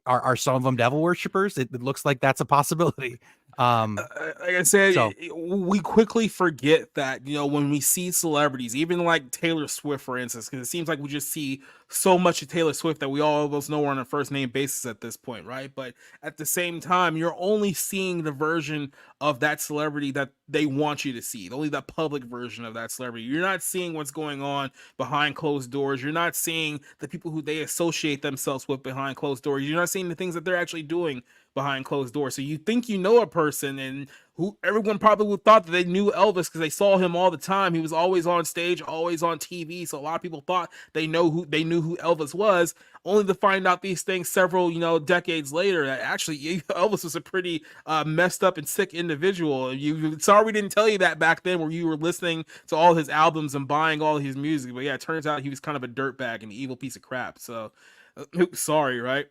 are some of them devil worshippers? It looks like that's a possibility. Like I said, we quickly forget that, when we see celebrities, even like Taylor Swift, for instance, because it seems like we just see so much of Taylor Swift that we all of us know her on a first name basis at this point, right? But at the same time, you're only seeing the version of that celebrity that they want you to see, only the public version of that celebrity. You're not seeing what's going on behind closed doors. You're not seeing the people who they associate themselves with behind closed doors. You're not seeing the things that they're actually doing behind closed doors. So you think you know a person, and who everyone probably would thought that they knew Elvis because they saw him all the time. He was always on stage, always on TV. So a lot of people thought they knew who Elvis was, only to find out these things several decades later that actually Elvis was a pretty messed up and sick individual. Sorry we didn't tell you that back then, where you were listening to all his albums and buying all his music. But yeah, it turns out he was kind of a dirtbag and an evil piece of crap. So sorry, right?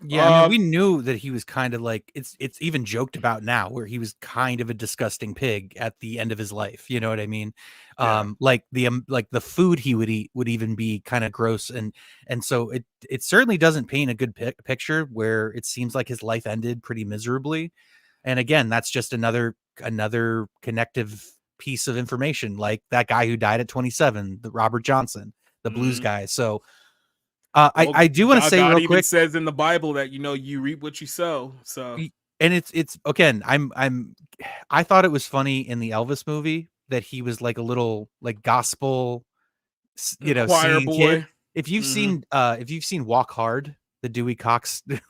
Yeah, I mean, we knew that he was kind of like, it's even joked about now, where he was kind of a disgusting pig at the end of his life. You know what I mean? Yeah. Like the food he would eat would even be kind of gross, and so it certainly doesn't paint a good picture where it seems like his life ended pretty miserably. And again, that's just another connective piece of information, like that guy who died at 27, the Robert Johnson, the blues guy. So. I do want to say real quick, says in the Bible that you reap what you sow. So, and it's again, I thought it was funny in the Elvis movie that he was like a little like gospel, choir boy. Kid. If you've seen Walk Hard, the Dewey Cox, the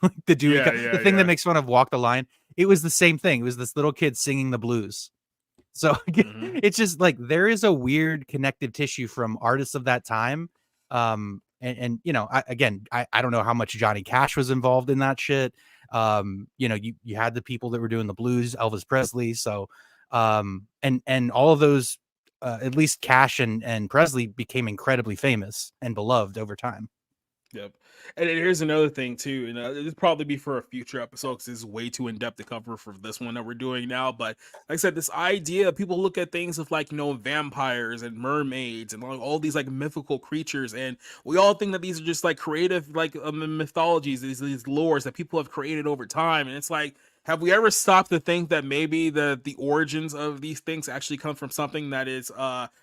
thing that makes fun of Walk the Line. It was the same thing. It was this little kid singing the blues. So it's just like there is a weird connective tissue from artists of that time. And you know, I don't know how much Johnny Cash was involved in that shit. You know, you had the people that were doing the blues, Elvis Presley. So, and all of those, at least Cash and Presley became incredibly famous and beloved over time. Yep. And here's another thing too, and it'll probably be for a future episode because this is way too in-depth to cover for this one that we're doing now. But like I said, this idea, people look at things of like, you know, vampires and mermaids and all these like mythical creatures, and we all think that these are just like creative like mythologies, these lores that people have created over time. And it's like, have we ever stopped to think that maybe the origins of these things actually come from something that is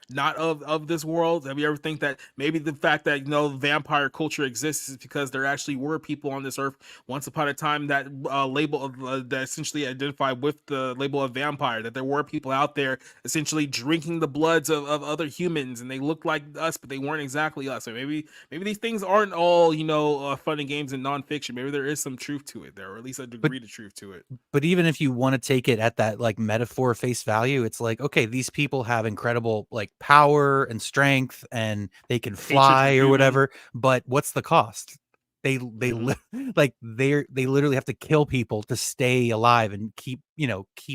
not of this world? Have you ever think that maybe the fact that, you know, vampire culture exists is because there actually were people on this earth once upon a time that that essentially identified with the label of vampire, that there were people out there essentially drinking the bloods of other humans, and they looked like us but they weren't exactly us. So maybe these things aren't all, you know, fun and games and nonfiction. Maybe there is some truth to it there, or at least a degree of truth to it. But even if you want to take it at that like metaphor face value, it's like, okay, these people have incredible like power and strength and they can fly or whatever, but what's the cost? They literally have to kill people to stay alive and keep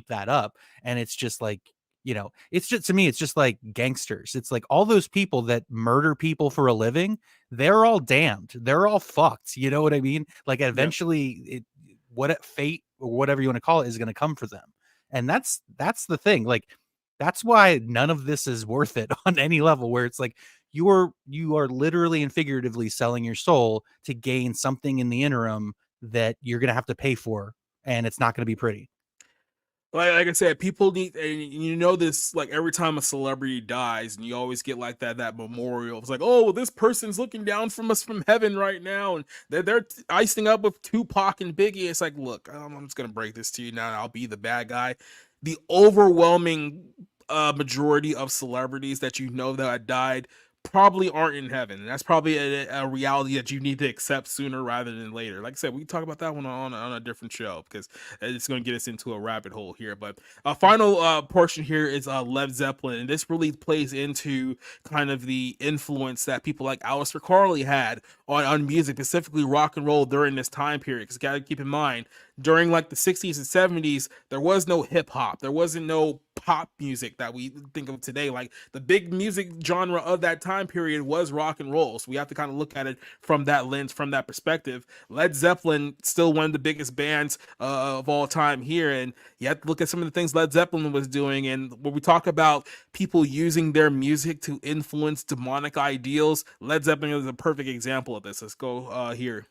that up. And it's just like, you know, it's just, to me, it's just like gangsters. It's like all those people that murder people for a living, they're all damned. They're all fucked. You know what I mean? Like eventually fate or whatever you want to call it is going to come for them. And that's the thing. Like, that's why none of this is worth it on any level, where it's like you are literally and figuratively selling your soul to gain something in the interim that you're going to have to pay for. And it's not going to be pretty. Like I said, people need, and you know this, like every time a celebrity dies, and you always get like that memorial. It's like, oh, this person's looking down from us from heaven right now, and they're icing up with Tupac and Biggie. It's like, look, I'm just gonna break this to you now, and I'll be the bad guy. The overwhelming majority of celebrities that you know that died probably aren't in heaven, and that's probably a reality that you need to accept sooner rather than later. Like I said, we can talk about that one on a different show because it's going to get us into a rabbit hole here. But final portion here is Led Zeppelin, and this really plays into kind of the influence that people like Aleister Crowley had on music, specifically rock and roll during this time period. Because you got to keep in mind, during like the 60s and 70s, there was no hip hop, there wasn't no pop music that we think of today. Like the big music genre of that time period was rock and roll. So we have to kind of look at it from that lens, from that perspective. Led Zeppelin, still one of the biggest bands of all time here, and you have to look at some of the things Led Zeppelin was doing. And when we talk about people using their music to influence demonic ideals, Led Zeppelin is a perfect example of this. Let's go here.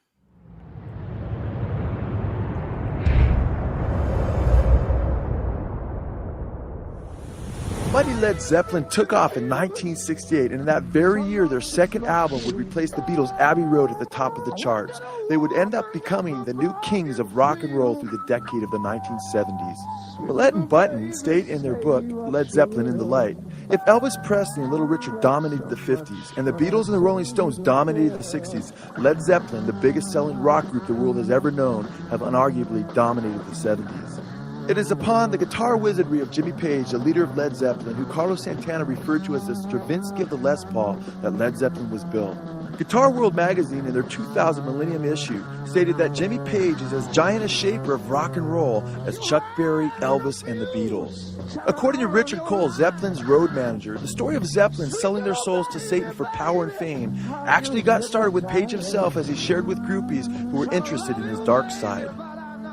Mighty Led Zeppelin took off in 1968, and in that very year, their second album would replace the Beatles' Abbey Road at the top of the charts. They would end up becoming the new kings of rock and roll through the decade of the 1970s. Millett and Button state in their book, Led Zeppelin in the Light, if Elvis Presley and Little Richard dominated the 50s, and the Beatles and the Rolling Stones dominated the 60s, Led Zeppelin, the biggest selling rock group the world has ever known, have unarguably dominated the 70s. It is upon the guitar wizardry of Jimmy Page, the leader of Led Zeppelin, who Carlos Santana referred to as the Stravinsky of the Les Paul, that Led Zeppelin was built. Guitar World magazine, in their 2000 Millennium issue, stated that Jimmy Page is as giant a shaper of rock and roll as Chuck Berry, Elvis, and the Beatles. According to Richard Cole, Zeppelin's road manager, the story of Zeppelin selling their souls to Satan for power and fame actually got started with Page himself, as he shared with groupies who were interested in his dark side.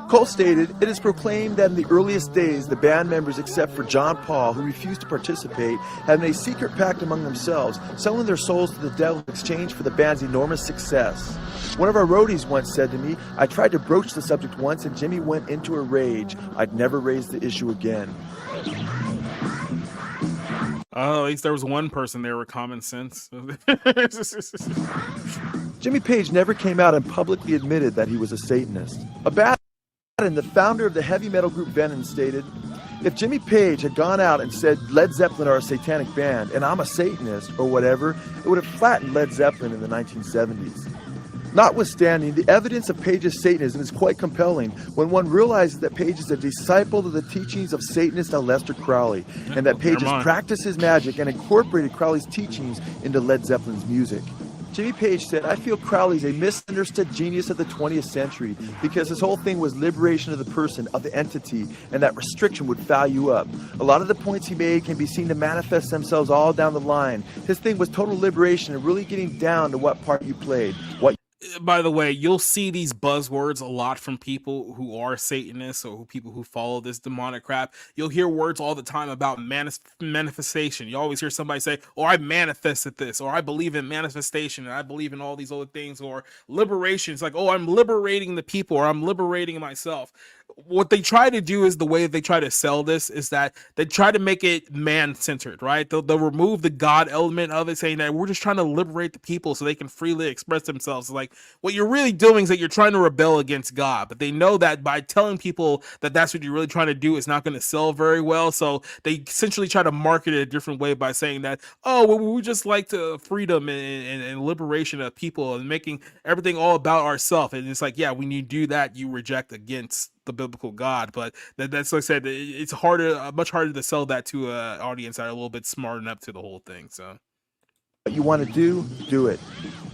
Cole stated, "It is proclaimed that in the earliest days, the band members, except for John Paul, who refused to participate, had made a secret pact among themselves, selling their souls to the devil in exchange for the band's enormous success. One of our roadies once said to me, I tried to broach the subject once and Jimmy went into a rage. I'd never raise the issue again." Oh, at least there was one person there with common sense. Jimmy Page never came out and publicly admitted that he was a Satanist. And the founder of the heavy metal group Venom stated, "If Jimmy Page had gone out and said Led Zeppelin are a satanic band and I'm a Satanist or whatever, it would have flattened Led Zeppelin in the 1970s. Notwithstanding, the evidence of Page's Satanism is quite compelling when one realizes that Page is a disciple of the teachings of Satanist Aleister Crowley, and that Page has practiced his magic and incorporated Crowley's teachings into Led Zeppelin's music. Jimmy Page said, "I feel Crowley's a misunderstood genius of the 20th century because his whole thing was liberation of the person, of the entity, and that restriction would foul you up. A lot of the points he made can be seen to manifest themselves all down the line. His thing was total liberation and really getting down to what part you played, what By the way, you'll see these buzzwords a lot from people who are Satanists or people who follow this demonic crap. You'll hear words all the time about manifestation. You always hear somebody say, "Oh, I manifested this," or "I believe in manifestation," and "I believe in all these other things," or liberation. It's like, "Oh, I'm liberating the people," or "I'm liberating myself." What they try to do is the way they try to sell this is that they try to make it man-centered, right? They'll remove the God element of it, saying that we're just trying to liberate the people so they can freely express themselves. Like, what you're really doing is that you're trying to rebel against God, but they know that by telling people that that's what you're really trying to do is not going to sell very well. So they essentially try to market it a different way by saying that, "Oh, well, we just like to freedom and liberation of people and making everything all about ourselves." And it's like, yeah, when you do that, you reject against the biblical God. But that's, like I said, it's much harder to sell that to an audience that are a little bit smart enough to the whole thing. So you want to do it.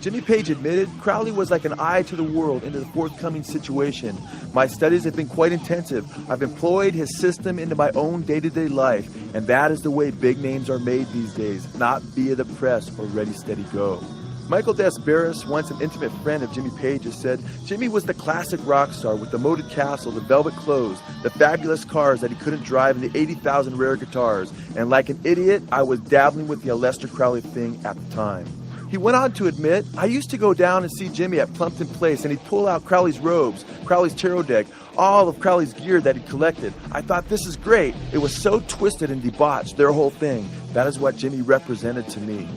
Jimmy Page admitted Crowley was like an eye to the world into the forthcoming situation. "My studies have been quite intensive. I've employed his system into my own day-to-day life, and that is the way big names are made these days, not via the press or ready, steady, go." Michael Desbarres, once an intimate friend of Jimmy Page's, said Jimmy was the classic rock star with the moated castle, the velvet clothes, the fabulous cars that he couldn't drive, and the 80,000 rare guitars. "And like an idiot, I was dabbling with the Aleister Crowley thing at the time." He went on to admit, "I used to go down and see Jimmy at Plumpton Place, and he'd pull out Crowley's robes, Crowley's tarot deck, all of Crowley's gear that he'd collected. I thought, this is great. It was so twisted and debauched, their whole thing. That is what Jimmy represented to me."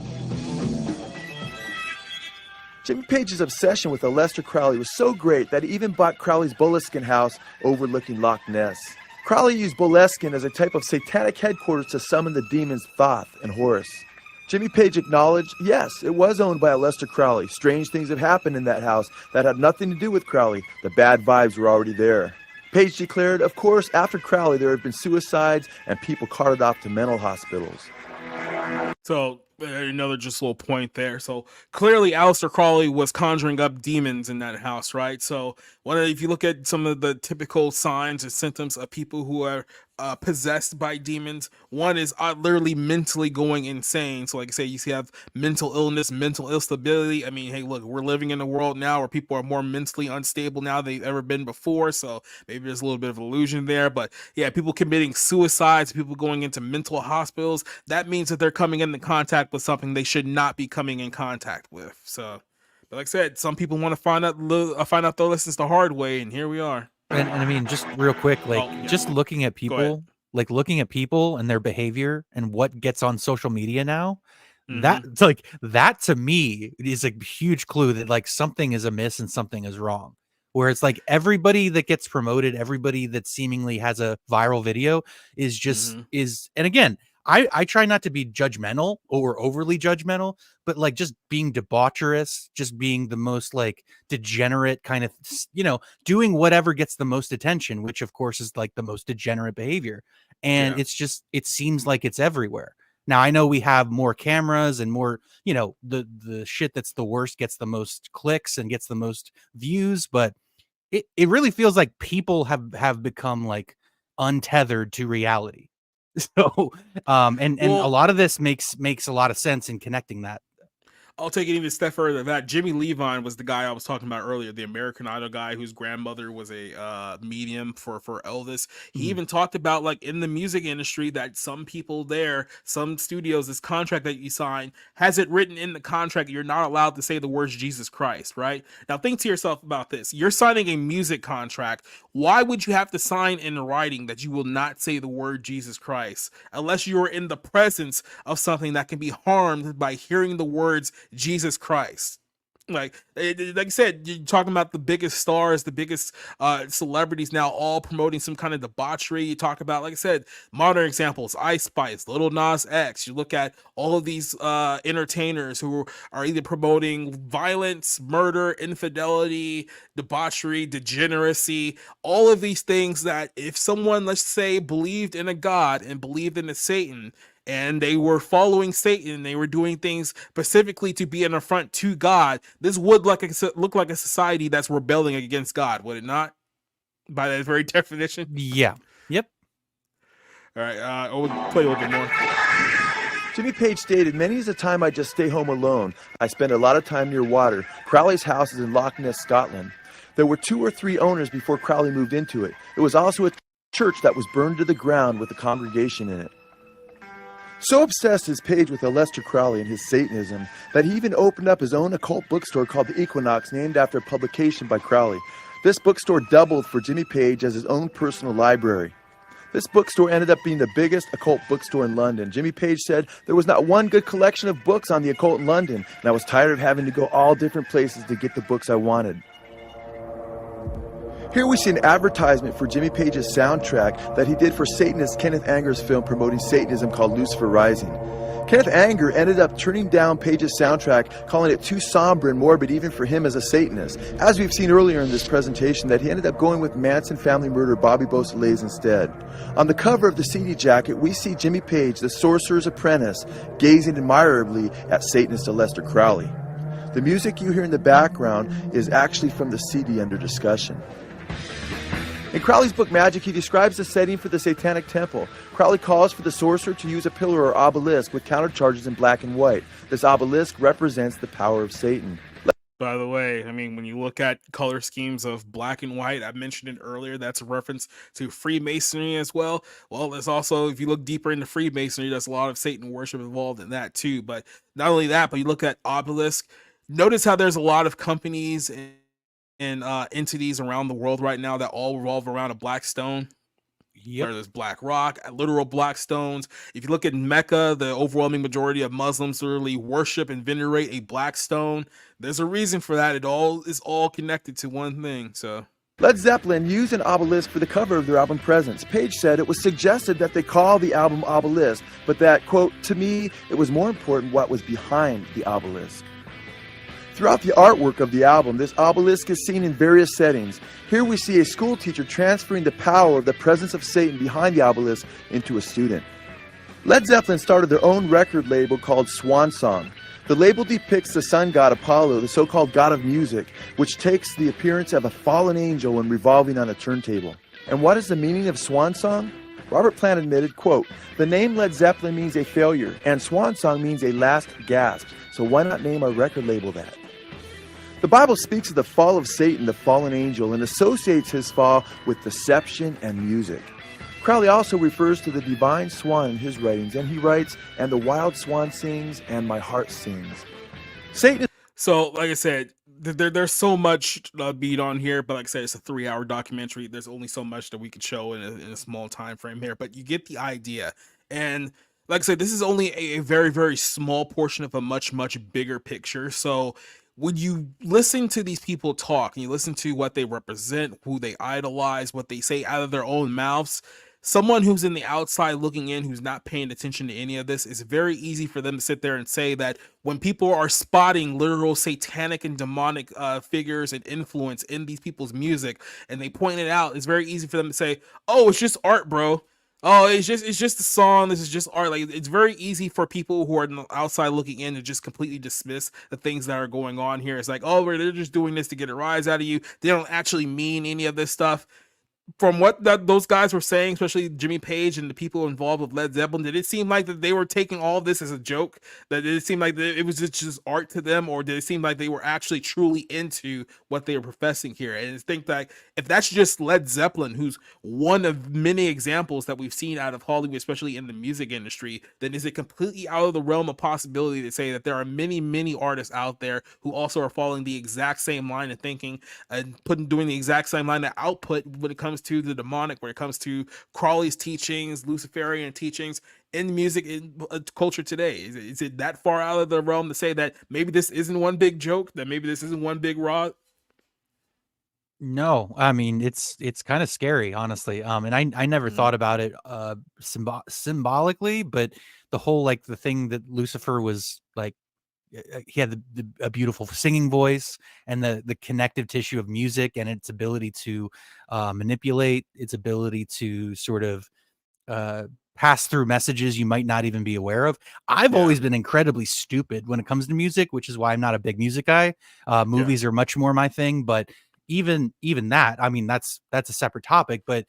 Jimmy Page's obsession with Aleister Crowley was so great that he even bought Crowley's Boleskine house overlooking Loch Ness. Crowley used Boleskine as a type of satanic headquarters to summon the demons Thoth and Horus. Jimmy Page acknowledged, yes, it was owned by Aleister Crowley. Strange things had happened in that house that had nothing to do with Crowley. The bad vibes were already there. Page declared, of course, after Crowley there had been suicides and people carted off to mental hospitals. So another just little point there. So clearly Aleister Crowley was conjuring up demons in that house, right? So if you look at some of the typical signs and symptoms of people who are possessed by demons, one is literally mentally going insane. So like I say, you have mental illness, mental instability. I mean, hey, look, we're living in a world now where people are more mentally unstable now than they've ever been before. So maybe there's a little bit of illusion there, but yeah, people committing suicides, people going into mental hospitals, that means that they're coming into contact with something they should not be coming in contact with. So, but like I said, some people want to find out the lessons the hard way, and here we are. And I mean, just real quick, just looking at people, and their behavior and what gets on social media now, that to me is a huge clue that like something is amiss and something is wrong. Where it's like everybody that gets promoted, everybody that seemingly has a viral video is just and again, I try not to be judgmental or overly judgmental, but like just being debaucherous, just being the most like degenerate kind of, doing whatever gets the most attention, which of course is like the most degenerate behavior. And it's just, it seems like it's everywhere. Now I know we have more cameras and more, the shit that's the worst gets the most clicks and gets the most views, but it really feels like people have become like untethered to reality. So, and a lot of this makes a lot of sense in connecting that. I'll take it even a step further. That Jimmy Levine was the guy I was talking about earlier, the American Idol guy whose grandmother was a medium for Elvis. He even talked about, like, in the music industry that some people there, some studios, this contract that you sign has it written in the contract you're not allowed to say the words Jesus Christ, right? Now think to yourself about this. You're signing a music contract. Why would you have to sign in writing that you will not say the word Jesus Christ unless you're in the presence of something that can be harmed by hearing the words Jesus Christ? Like I said, you're talking about the biggest stars, the biggest celebrities now, all promoting some kind of debauchery. You talk about, like I said, modern examples: Ice Spice, Little Nas X. You look at all of these entertainers who are either promoting violence, murder, infidelity, debauchery, degeneracy, all of these things that if someone, let's say, believed in a god and believed in a Satan, and they were following Satan, they were doing things specifically to be an affront to God, this would look like a society that's rebelling against God, would it not? By that very definition? Yeah. Yep. All right, I'll play a little bit more. Jimmy Page stated, "Many is the time I just stay home alone. I spend a lot of time near water. Crowley's house is in Loch Ness, Scotland. There were 2 or 3 owners before Crowley moved into it. It was also a church that was burned to the ground with a congregation in it." So obsessed is Page with Aleister Crowley and his Satanism that he even opened up his own occult bookstore called the Equinox, named after a publication by Crowley. This bookstore doubled for Jimmy Page as his own personal library. This bookstore ended up being the biggest occult bookstore in London. Jimmy Page said, "There was not one good collection of books on the occult in London, and I was tired of having to go all different places to get the books I wanted." Here we see an advertisement for Jimmy Page's soundtrack that he did for Satanist Kenneth Anger's film promoting Satanism called Lucifer Rising. Kenneth Anger ended up turning down Page's soundtrack, calling it too somber and morbid even for him as a Satanist. As we've seen earlier in this presentation, that he ended up going with Manson family murderer Bobby Beausoleil instead. On the cover of the CD jacket, we see Jimmy Page, the sorcerer's apprentice, gazing admiringly at Satanist Aleister Crowley. The music you hear in the background is actually from the CD under discussion. In Crowley's book Magic, he describes the setting for the Satanic Temple. Crowley calls for the sorcerer to use a pillar or obelisk with countercharges in black and white. This obelisk represents the power of Satan. By the way, I mean, when you look at color schemes of black and white, I mentioned it earlier, that's a reference to Freemasonry as well. Well, there's also, if you look deeper into Freemasonry, there's a lot of Satan worship involved in that too. But not only that, but you look at obelisk, notice how there's a lot of companies and entities around the world right now that all revolve around a black stone. Yep. There's black rock, literal black stones. If you look at Mecca, the overwhelming majority of Muslims literally worship and venerate a black stone. There's a reason for that. It all is all connected to one thing. So Led Zeppelin used an obelisk for the cover of their album Presence. Page said it was suggested that they call the album Obelisk, but that, quote, "To me, it was more important what was behind the obelisk." Throughout the artwork of the album, this obelisk is seen in various settings. Here we see a school teacher transferring the power of the presence of Satan behind the obelisk into a student. Led Zeppelin started their own record label called Swan Song. The label depicts the sun god Apollo, the so-called god of music, which takes the appearance of a fallen angel when revolving on a turntable. And what is the meaning of Swan Song? Robert Plant admitted, quote, "The name Led Zeppelin means a failure, and Swan Song means a last gasp, so why not name our record label that?" The Bible speaks of the fall of Satan, the fallen angel, and associates his fall with deception and music. Crowley also refers to the divine swan in his writings, and he writes, "And the wild swan sings, and my heart sings." Satan. So, like I said, there's so much beat on here, but like I said, it's a 3-hour documentary. There's only so much that we could show in a small time frame here, but you get the idea. And like I said, this is only a very, very small portion of a much, much bigger picture. So when you listen to these people talk and you listen to what they represent, who they idolize, what they say out of their own mouths, someone who's in the outside looking in, who's not paying attention to any of this, it's very easy for them to sit there and say that when people are spotting literal satanic and demonic figures and influence in these people's music, and they point it out, it's very easy for them to say, "Oh, it's just art, bro. Oh, it's just a song. This is just art." Like, it's very easy for people who are on the outside looking in to just completely dismiss the things that are going on here. It's like, "Oh, they're just doing this to get a rise out of you. They don't actually mean any of this stuff." From what those guys were saying, especially Jimmy Page and the people involved with Led Zeppelin, did it seem like that they were taking all of this as a joke? That did it seem like it was just art to them, or did it seem like they were actually truly into what they were professing here? And I think that if that's just Led Zeppelin, who's one of many examples that we've seen out of Hollywood, especially in the music industry, then is it completely out of the realm of possibility to say that there are many, many artists out there who also are following the exact same line of thinking and doing the exact same line of output when it comes to the demonic, when it comes to Crowley's teachings, Luciferian teachings, in music in culture today? Is it that far out of the realm to say that maybe this isn't one big joke, that maybe this isn't one big raw? No, I mean, it's kinda scary, honestly, and I never Mhm. thought about it, symbolically, but the whole, like, the thing that Lucifer was, like, he had a beautiful singing voice and the connective tissue of music and its ability to, manipulate, its ability to sort of, uh, pass through messages you might not even be aware of. I've Yeah. always been incredibly stupid when it comes to music, which is why I'm not a big music guy. Yeah. Movies are much more my thing, but even that, I mean, that's a separate topic, but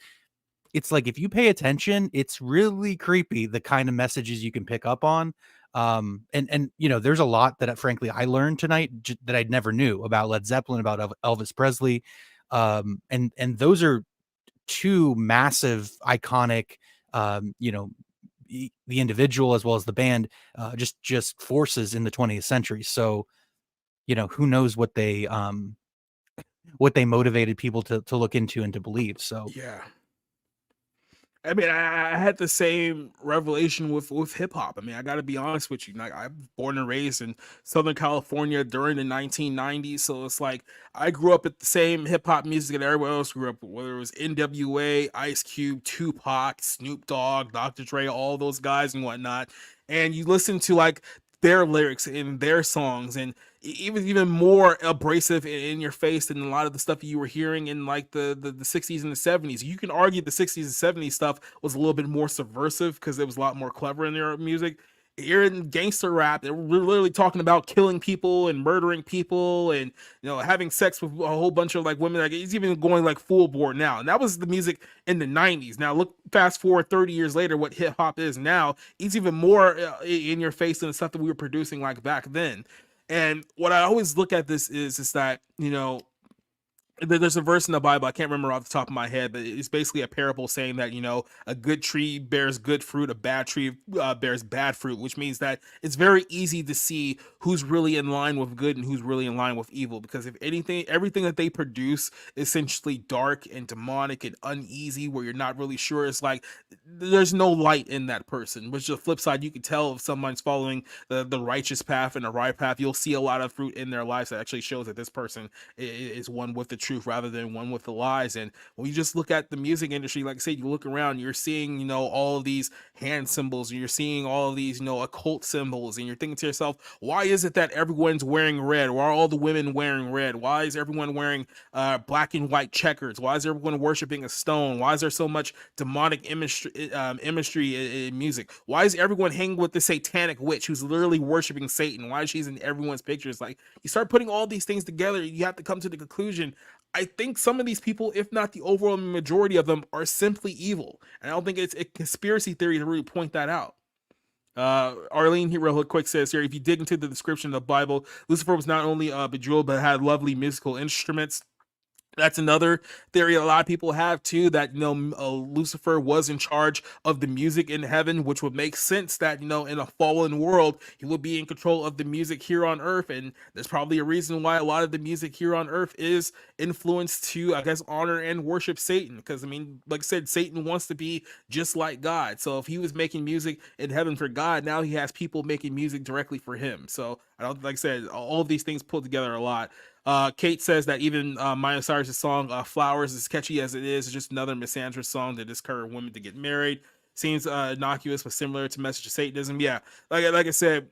it's like if you pay attention, it's really creepy the kind of messages you can pick up on. And you know, there's a lot that frankly I learned tonight that I'd never knew about Led Zeppelin, about Elvis Presley. And those are two massive iconic, you know, the individual as well as the band, just forces in the 20th century. So, you know, who knows what they motivated people to look into and to believe. So Yeah. I mean, I had the same revelation with hip hop. I mean, I got to be honest with you. Like, I'm born and raised in Southern California during the 1990s, so it's like I grew up at the same hip hop music that everyone else grew up with, whether it was NWA, Ice Cube, Tupac, Snoop Dogg, Dr. Dre, all those guys and whatnot. And you listen to like their lyrics in their songs, and even more abrasive in your face than a lot of the stuff you were hearing in like the 60s and the 70s. You can argue the 60s and 70s stuff was a little bit more subversive because it was a lot more clever in their music. Here in gangster rap, we're literally talking about killing people and murdering people and having sex with a whole bunch of like women. Like he's even going like full bore now. And that was the music in the 90s. Now look, fast forward 30 years later, what hip hop is now, it's even more in your face than the stuff that we were producing like back then. And what I always look at this is that, there's a verse in the Bible, I can't remember off the top of my head, but it's basically a parable saying that, a good tree bears good fruit, a bad tree bears bad fruit, which means that it's very easy to see who's really in line with good and who's really in line with evil. Because if anything, everything that they produce is essentially dark and demonic and uneasy, where you're not really sure. It's like there's no light in that person. Which the flip side, you can tell if someone's following the righteous path and the right path. You'll see a lot of fruit in their lives that actually shows that this person is one with the truth rather than one with the lies. And when you just look at the music industry, like I said, you look around, you're seeing, all of these hand symbols, and you're seeing all of these, occult symbols, and you're thinking to yourself, why is it that everyone's wearing red? Why are all the women wearing red? Why is everyone wearing black and white checkers? Why is everyone worshiping a stone? Why is there so much demonic imagery in music? Why is everyone hanging with the satanic witch who's literally worshiping Satan? Why is she's in everyone's pictures? Like, you start putting all these things together, you have to come to the conclusion, I think some of these people, if not the overwhelming majority of them, are simply evil. And I don't think it's a conspiracy theory to really point that out. Arlene here real quick says here, if you dig into the description of the Bible, Lucifer was not only bejeweled, but had lovely musical instruments. That's another theory a lot of people have too, that Lucifer was in charge of the music in heaven, which would make sense that in a fallen world he would be in control of the music here on earth. And there's probably a reason why a lot of the music here on earth is influenced to, I guess, honor and worship Satan, because I mean, like I said, Satan wants to be just like God. So if he was making music in heaven for God, now he has people making music directly for him. So I don't, like I said, all of these things pulled together a lot. Kate says that even Miley Cyrus' song Flowers, as catchy as it is just another misandrous song to discourage women to get married. Seems innocuous but similar to Message of Satanism. Yeah, like I said,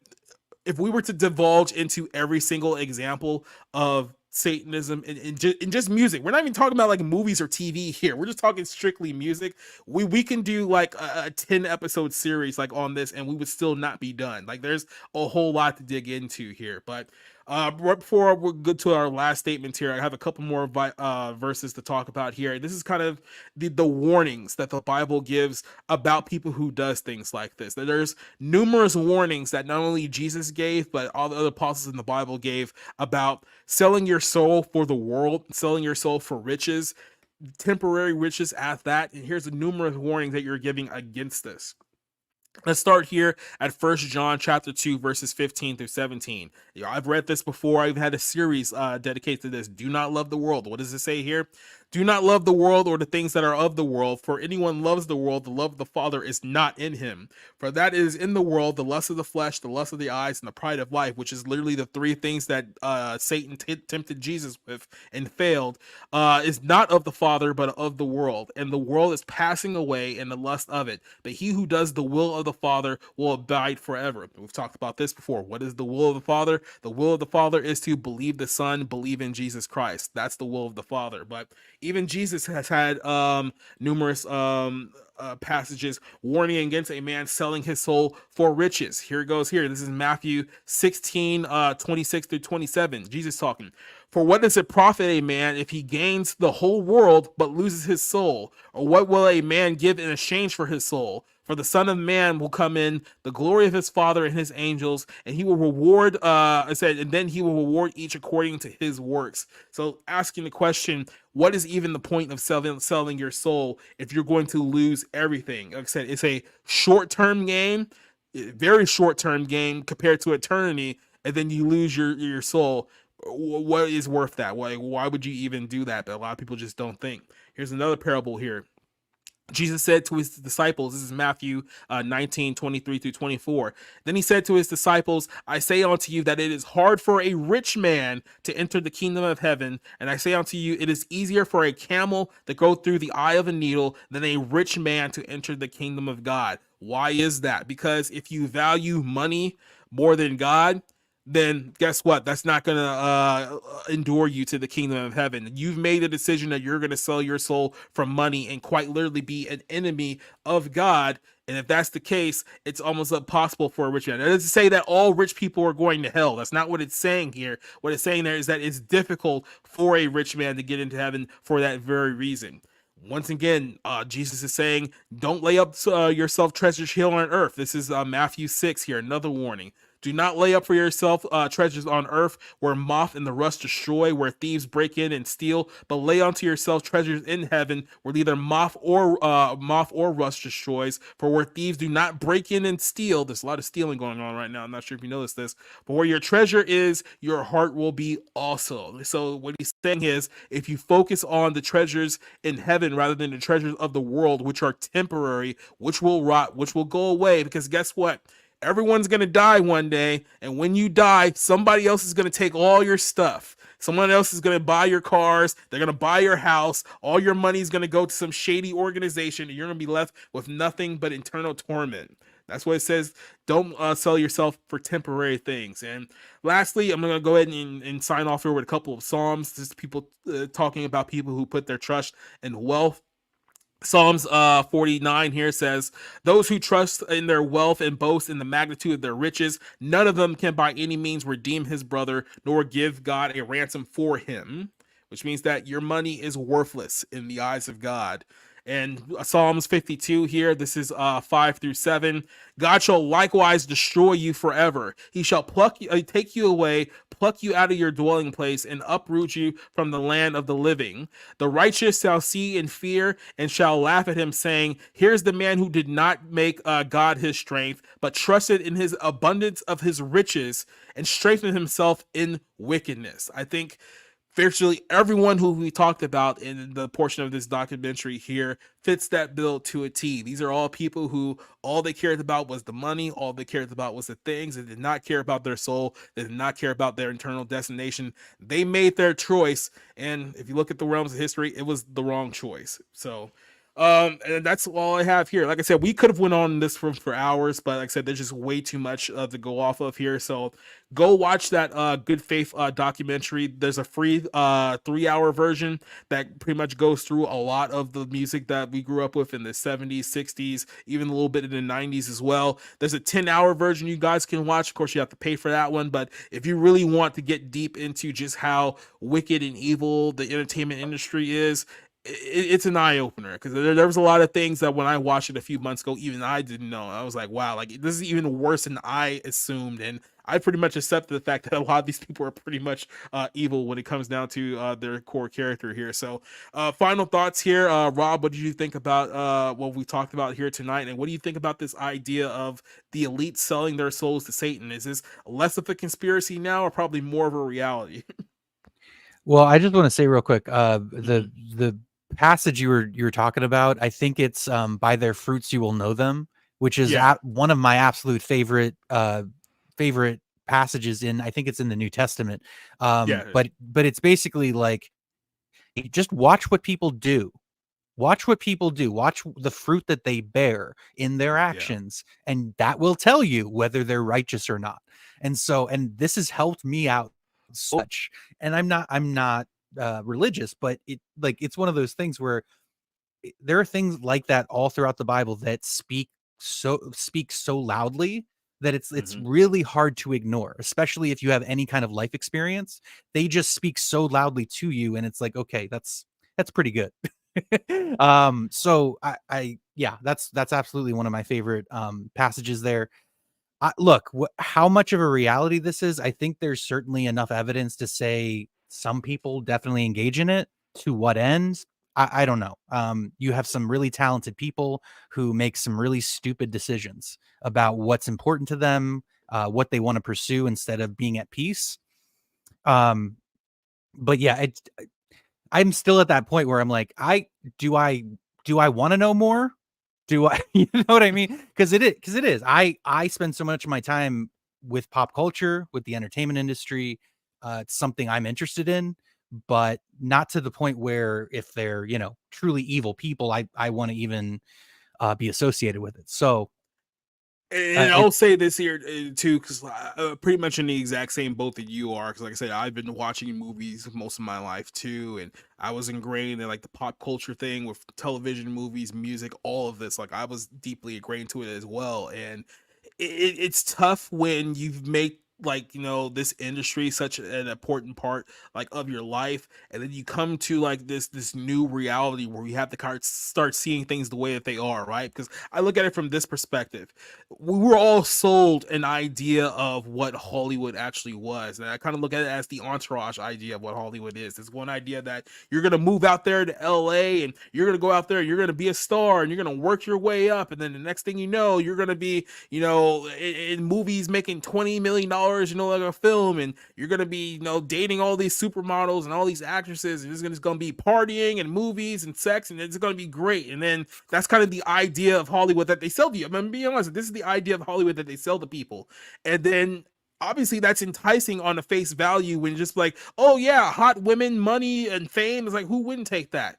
if we were to divulge into every single example of Satanism in just music, we're not even talking about like movies or TV here, we're just talking strictly music, we can do like a 10 episode series like on this and we would still not be done. Like there's a whole lot to dig into here. But right before we go to our last statements here, I have a couple more verses to talk about here. This is kind of the warnings that the Bible gives about people who does things like this. That there's numerous warnings that not only Jesus gave, but all the other apostles in the Bible gave about selling your soul for the world, selling your soul for riches, temporary riches at that. And here's the numerous warnings that you're giving against this. Let's start here at 1 John chapter 2, verses 15 through 17. I've read this before. I've had a series dedicated to this. Do not love the world. What does it say here? Do not love the world or the things that are of the world, for anyone loves the world, the love of the Father is not in him. For that is in the world, the lust of the flesh, the lust of the eyes, and the pride of life, which is literally the three things that Satan tempted Jesus with and failed, is not of the Father, but of the world. And the world is passing away and the lust of it. But he who does the will of the Father will abide forever. We've talked about this before. What is the will of the Father? The will of the Father is to believe the Son, believe in Jesus Christ. That's the will of the Father. But even Jesus has had numerous passages warning against a man selling his soul for riches. Here it goes here. This is Matthew 16, 26 through 27. Jesus talking. For what does it profit a man if he gains the whole world but loses his soul? Or what will a man give in exchange for his soul? For the Son of Man will come in the glory of his Father and his angels, and he will reward, and then he will reward each according to his works. So asking the question, what is even the point of selling your soul if you're going to lose everything? Like I said, it's a short-term game, very short-term game compared to eternity, and then you lose your soul. What is worth that? Why would you even do that? But a lot of people just don't think. Here's another parable here. Jesus said to his disciples, this is Matthew 19, 23 through 24. Then he said to his disciples, I say unto you that it is hard for a rich man to enter the kingdom of heaven. And I say unto you, it is easier for a camel to go through the eye of a needle than a rich man to enter the kingdom of God. Why is that? Because if you value money more than God, then guess what? That's not going to endure you to the kingdom of heaven. You've made a decision that you're going to sell your soul for money and quite literally be an enemy of God. And if that's the case, it's almost impossible for a rich man. That doesn't say that all rich people are going to hell. That's not what it's saying here. What it's saying there is that it's difficult for a rich man to get into heaven for that very reason. Once again, Jesus is saying, don't lay up yourself treasures here on earth. This is Matthew 6 here, another warning. Do not lay up for yourself treasures on earth where moth and the rust destroy, where thieves break in and steal, but lay unto yourself treasures in heaven where neither moth or rust destroys, for where thieves do not break in and steal. There's a lot of stealing going on right now. I'm not sure if you noticed this, but where your treasure is, your heart will be also. So what he's saying is, if you focus on the treasures in heaven rather than the treasures of the world, which are temporary, which will rot, which will go away, because guess what? Everyone's going to die one day, and when you die, somebody else is going to take all your stuff. Someone else is going to buy your cars. They're going to buy your house. All your money is going to go to some shady organization, and you're going to be left with nothing but eternal torment. That's what it says. Don't sell yourself for temporary things. And lastly, I'm going to go ahead and sign off here with a couple of Psalms. This is people talking about people who put their trust in wealth. Psalms 49 here says, those who trust in their wealth and boast in the magnitude of their riches, none of them can by any means redeem his brother, nor give God a ransom for him, which means that your money is worthless in the eyes of God. And Psalms 52 here, this is 5 through 7. God shall likewise destroy you forever. He shall take you away, pluck you out of your dwelling place, and uproot you from the land of the living. The righteous shall see and fear, and shall laugh at him, saying, here's the man who did not make God his strength, but trusted in his abundance of his riches, and strengthened himself in wickedness. I think virtually everyone who we talked about in the portion of this documentary here fits that bill to a T. These are all people who all they cared about was the money, all they cared about was the things. They did not care about their soul. They did not care about their eternal destination. They made their choice, and if you look at the realms of history, it was the wrong choice. So and that's all I have here. Like I said, we could have went on this for hours, but like I said, there's just way too much to go off of here. So go watch that Good Faith documentary. There's a free 3-hour version that pretty much goes through a lot of the music that we grew up with in the 70s, 60s, even a little bit in the 90s as well. There's a 10-hour version you guys can watch. Of course, you have to pay for that one, but if you really want to get deep into just how wicked and evil the entertainment industry is, it's an eye-opener, because there was a lot of things that when I watched it a few months ago, even I didn't know. I was like, wow, like this is even worse than I assumed. And I pretty much accepted the fact that a lot of these people are pretty much evil when it comes down to their core character here. So final thoughts here. Rob, what did you think about what we talked about here tonight? And what do you think about this idea of the elite selling their souls to Satan? Is this less of a conspiracy now, or probably more of a reality? Well, I just want to say real quick, the passage you were talking about, I think it's by their fruits you will know them, which is one of my absolute favorite passages in, I think it's in the New Testament. But it's basically like, just watch what people do. Watch what people do. Watch the fruit that they bear in their actions, and that will tell you whether they're righteous or not. And this has helped me out so much. And I'm not religious, but it's one of those things where there are things like that all throughout the Bible that speak so loudly that it's really hard to ignore, especially if you have any kind of life experience. They just speak so loudly to you, and it's like, okay, that's pretty good. So that's absolutely one of my favorite passages there. Look, how much of a reality this is, I think there's certainly enough evidence to say some people definitely engage in it. To what end? I don't know. You have some really talented people who make some really stupid decisions about what's important to them, what they want to pursue instead of being at peace. But yeah, I'm still at that point where I'm like, do I want to know more? Do I, you know what I mean? Because it is. I spend so much of my time with pop culture, with the entertainment industry. It's something I'm interested in, but not to the point where if they're, truly evil people, I want to even be associated with it. So, and I'll say this here too, because pretty much in the exact same boat that you are. Because like I said, I've been watching movies most of my life too, and I was ingrained in like the pop culture thing with television, movies, music, all of this. Like I was deeply ingrained to it as well, and it's tough when you make this industry such an important part of your life, and then you come to this new reality where you have to start seeing things the way that they are, right? Because I look at it from this perspective. We were all sold an idea of what Hollywood actually was, and I kind of look at it as the Entourage idea of what Hollywood is. It's one idea that you're going to move out there to LA, and you're going to go out there, you're going to be a star, and you're going to work your way up, and then the next thing you know, you're going to be in movies making $20 million, like a film, and you're gonna be dating all these supermodels and all these actresses, and it's gonna be partying and movies and sex, and it's gonna be great. And then that's kind of the idea of Hollywood that they sell to you. I mean, being honest, this is the idea of Hollywood that they sell to people. And then obviously that's enticing on the face value when just like, oh yeah, hot women, money, and fame. It's like, who wouldn't take that?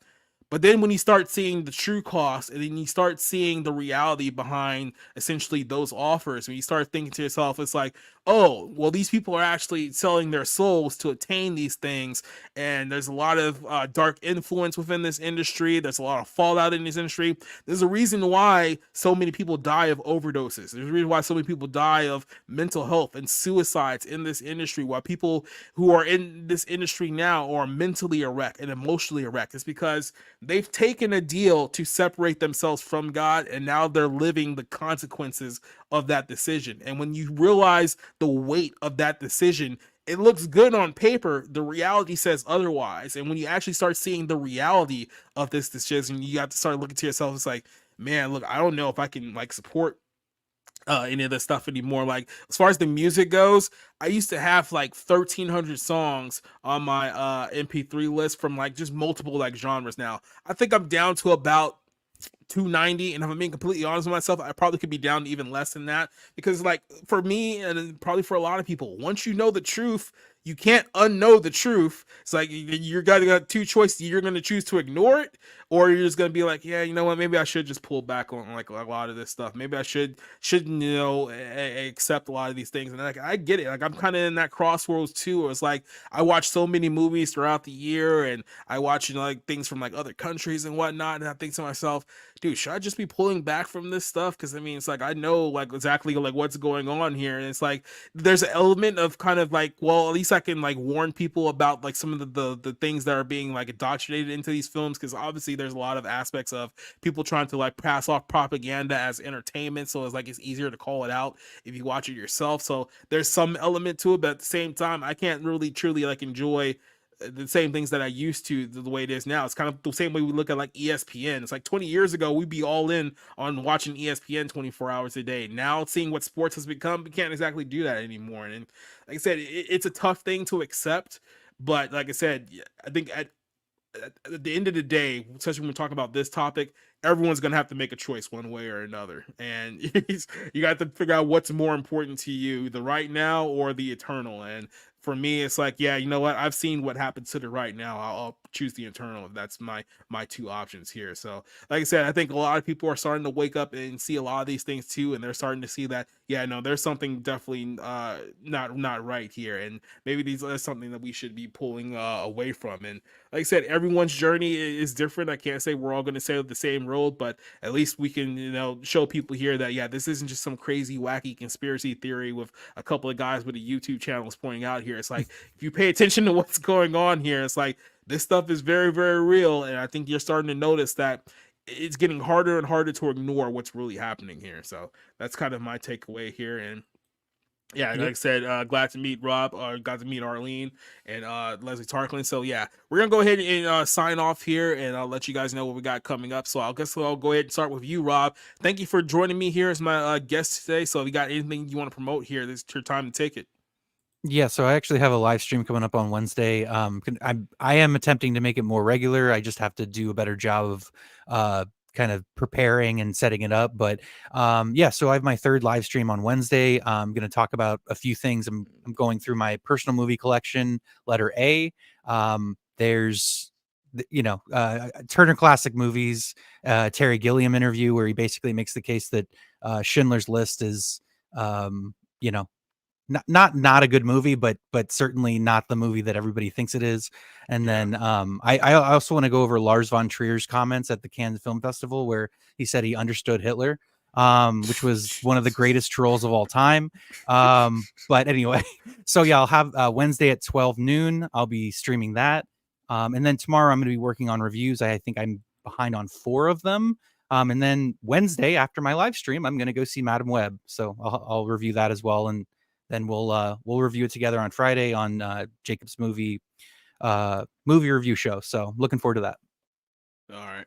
But then when you start seeing the true cost, and then you start seeing the reality behind essentially those offers, when you start thinking to yourself, it's like, oh, well, these people are actually selling their souls to attain these things. And there's a lot of dark influence within this industry. There's a lot of fallout in this industry. There's a reason why so many people die of overdoses. There's a reason why so many people die of mental health and suicides in this industry. Why people who are in this industry now are mentally erect and emotionally erect. It's because they've taken a deal to separate themselves from God, and now they're living the consequences of that decision. And when you realize the weight of that decision, it looks good on paper. The reality says otherwise. And when you actually start seeing the reality of this decision, you have to start looking to yourself. It's like, man, look, I don't know if I can support any of this stuff anymore. Like as far as the music goes, I used to have 1,300 songs on my MP3 list from just multiple genres. Now I think I'm down to about 290, and if I'm being completely honest with myself, I probably could be down to even less than that, because for me, and probably for a lot of people, once you know the truth, you can't unknow the truth. It's like you got two choices. You're going to choose to ignore it, or you're just going to be like, yeah, you know what, maybe I should just pull back on a lot of this stuff. Maybe I shouldn't accept a lot of these things. And I get it. I'm kind of in that crossroads too, where it's like I watch so many movies throughout the year, and I watch things from other countries and whatnot, and I think to myself, dude, should I just be pulling back from this stuff? Because I mean, it's I know exactly what's going on here, and it's there's an element of kind of well, at least I can warn people about some of the things that are being indoctrinated into these films, because obviously there's a lot of aspects of people trying to pass off propaganda as entertainment, so it's easier to call it out if you watch it yourself. So there's some element to it, but at the same time, I can't really truly enjoy the same things that I used to the way it is now. It's kind of the same way we look at ESPN. It's 20 years ago, we'd be all in on watching ESPN 24 hours a day. Now seeing what sports has become, we can't exactly do that anymore. And like I said, it's a tough thing to accept, But like I said, I think at the end of the day, especially when we're talking about this topic, everyone's gonna have to make a choice one way or another, and you got to figure out what's more important to you, the right now or the eternal. And for me, it's like, yeah, you know what? I've seen what happens to the right now. I'll choose the eternal if that's my two options here. So, like I said, I think a lot of people are starting to wake up and see a lot of these things too, and they're starting to see that, yeah, no, there's something definitely not right here, and maybe there's something that we should be pulling away from. And like I said, everyone's journey is different. I can't say we're all going to sail the same road, but at least we can, show people here that, yeah, this isn't just some crazy, wacky conspiracy theory with a couple of guys with a YouTube channels pointing out here. It's like, if you pay attention to what's going on here, it's like, this stuff is very, very real. And I think you're starting to notice that it's getting harder and harder to ignore what's really happening here. So that's kind of my takeaway here. And yeah, like I said, glad to meet Rob, glad to meet Arlene and Leslie Tarkland. So yeah, we're gonna go ahead and sign off here, and I'll let you guys know what we got coming up. So I'll go ahead and start with you, Rob. Thank you for joining me here as my guest today. So if you got anything you want to promote here, this is your time to take it. Yeah, so I actually have a live stream coming up on Wednesday. I am attempting to make it more regular. I just have to do a better job of kind of preparing and setting it up. But yeah, so I have my third live stream on Wednesday. I'm going to talk about a few things. I'm going through my personal movie collection, letter A. There's Turner Classic Movies, Terry Gilliam interview where he basically makes the case that Schindler's List is not a good movie, but certainly not the movie that everybody thinks it is. And then I also want to go over Lars von Trier's comments at the Cannes Film Festival, where he said he understood Hitler, which was one of the greatest trolls of all time. But anyway, so yeah, I'll have Wednesday at 12 noon. I'll be streaming that. And then tomorrow I'm going to be working on reviews. I think I'm behind on 4 of them. And then Wednesday after my live stream, I'm going to go see Madam Web. So I'll review that as well. And then we'll review it together on Friday on Jacob's movie review show. So looking forward to that. All right.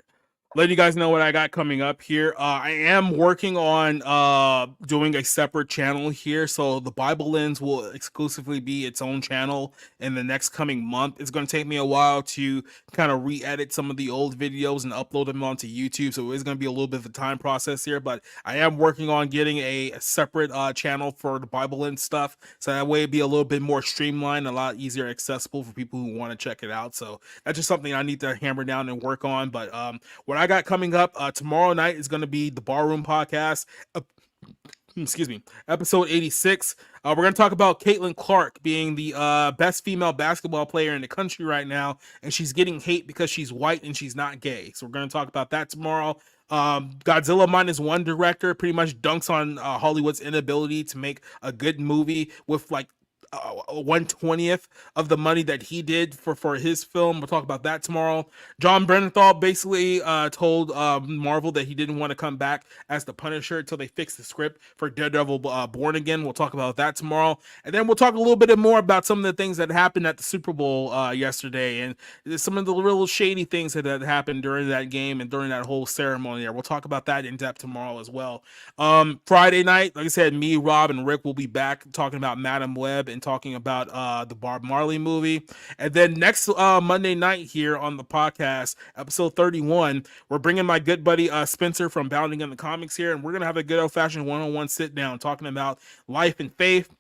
Let you guys know what I got coming up here. I am working on doing a separate channel here. So the Bible Lens will exclusively be its own channel in the next coming month. It's going to take me a while to kind of re-edit some of the old videos and upload them onto YouTube. So it's going to be a little bit of a time process here, but I am working on getting a separate channel for the Bible Lens stuff. So that way it'd be a little bit more streamlined, a lot easier accessible for people who want to check it out. So that's just something I need to hammer down and work on. But what I got coming up tomorrow night is going to be the Barroom Podcast. Excuse me, episode 86. We're going to talk about Caitlin Clark being the best female basketball player in the country right now, and she's getting hate because she's white and she's not gay. So we're going to talk about that tomorrow. Godzilla Minus One director pretty much dunks on Hollywood's inability to make a good movie with like 1/20th of the money that he did for his film. We'll talk about that tomorrow. John Bernthal basically told Marvel that he didn't want to come back as the Punisher until they fix the script for Daredevil Born Again. We'll talk about that tomorrow. And then we'll talk a little bit more about some of the things that happened at the Super Bowl yesterday, and some of the real shady things that had happened during that game and during that whole ceremony there. We'll talk about that in depth tomorrow as well. Friday night, like I said, me, Rob, and Rick will be back talking about Madam Web and talking about the Bob Marley movie. And then next Monday night here on the podcast, episode 31, we're bringing my good buddy Spencer from Bounding in the Comics here, and we're gonna have a good old-fashioned one-on-one sit down talking about life and faith.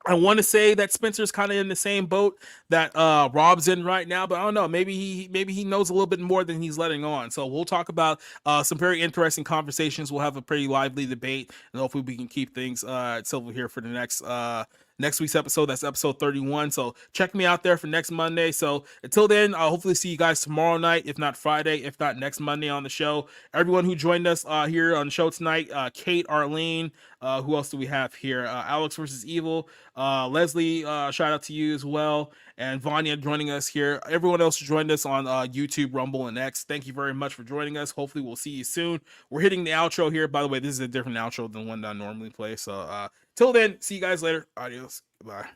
I want to say that Spencer's kind of in the same boat that Rob's in right now, but I don't know. Maybe he knows a little bit more than he's letting on. So we'll talk about some very interesting conversations. We'll have a pretty lively debate, and hopefully we can keep things civil here for the next week's episode. That's episode 31. So check me out there for next Monday. So until then, I'll hopefully see you guys tomorrow night, if not Friday, if not next Monday on the show. Everyone who joined us here on the show tonight, Kate, Arlene, who else do we have here? Alex versus Evil, Leslie, shout out to you as well, and Vanya joining us here. Everyone else who joined us on YouTube, Rumble, and X, thank you very much for joining us. Hopefully we'll see you soon. We're hitting the outro here. By the way, this is a different outro than one that I normally play. So till then, see you guys later. Adios. Bye.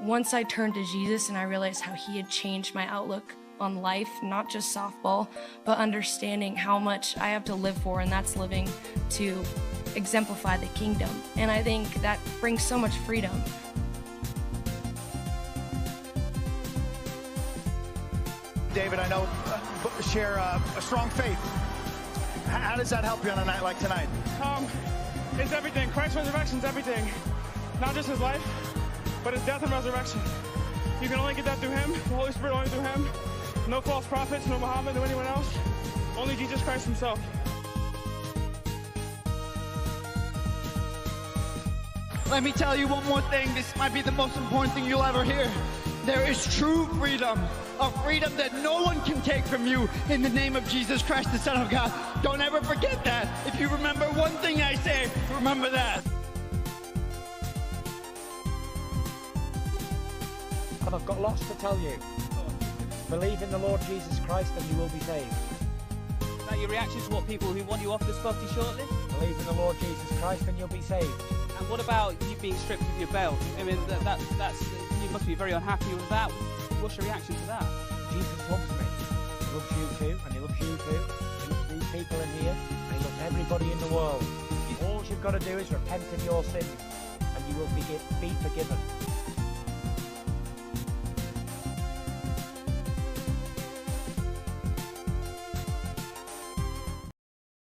Once I turned to Jesus and I realized how he had changed my outlook on life, not just softball, but understanding how much I have to live for, and that's living to exemplify the kingdom. And I think that brings so much freedom. David, I know share a strong faith. How does that help you on a night like tonight? It's everything. Christ's resurrection is everything. Not just his life, but his death and resurrection. You can only get that through him, the Holy Spirit only through him. No false prophets, no Muhammad, no anyone else. Only Jesus Christ himself. Let me tell you one more thing. This might be the most important thing you'll ever hear. There is true freedom, a freedom that no one can take from you in the name of Jesus Christ, the Son of God. Don't ever forget that. If you remember one thing I say, remember that. And I've got lots to tell you. Believe in the Lord Jesus Christ and you will be saved. Is that your reaction to what people who want you off this property shortly? Believe in the Lord Jesus Christ and you'll be saved. And what about you being stripped of your belt? I mean, that's you must be very unhappy with that. What's your reaction to that? Jesus loves me. He loves you too, and he loves you too. He loves these people in here, and he loves everybody in the world. All you've got to do is repent of your sins, and you will be forgiven.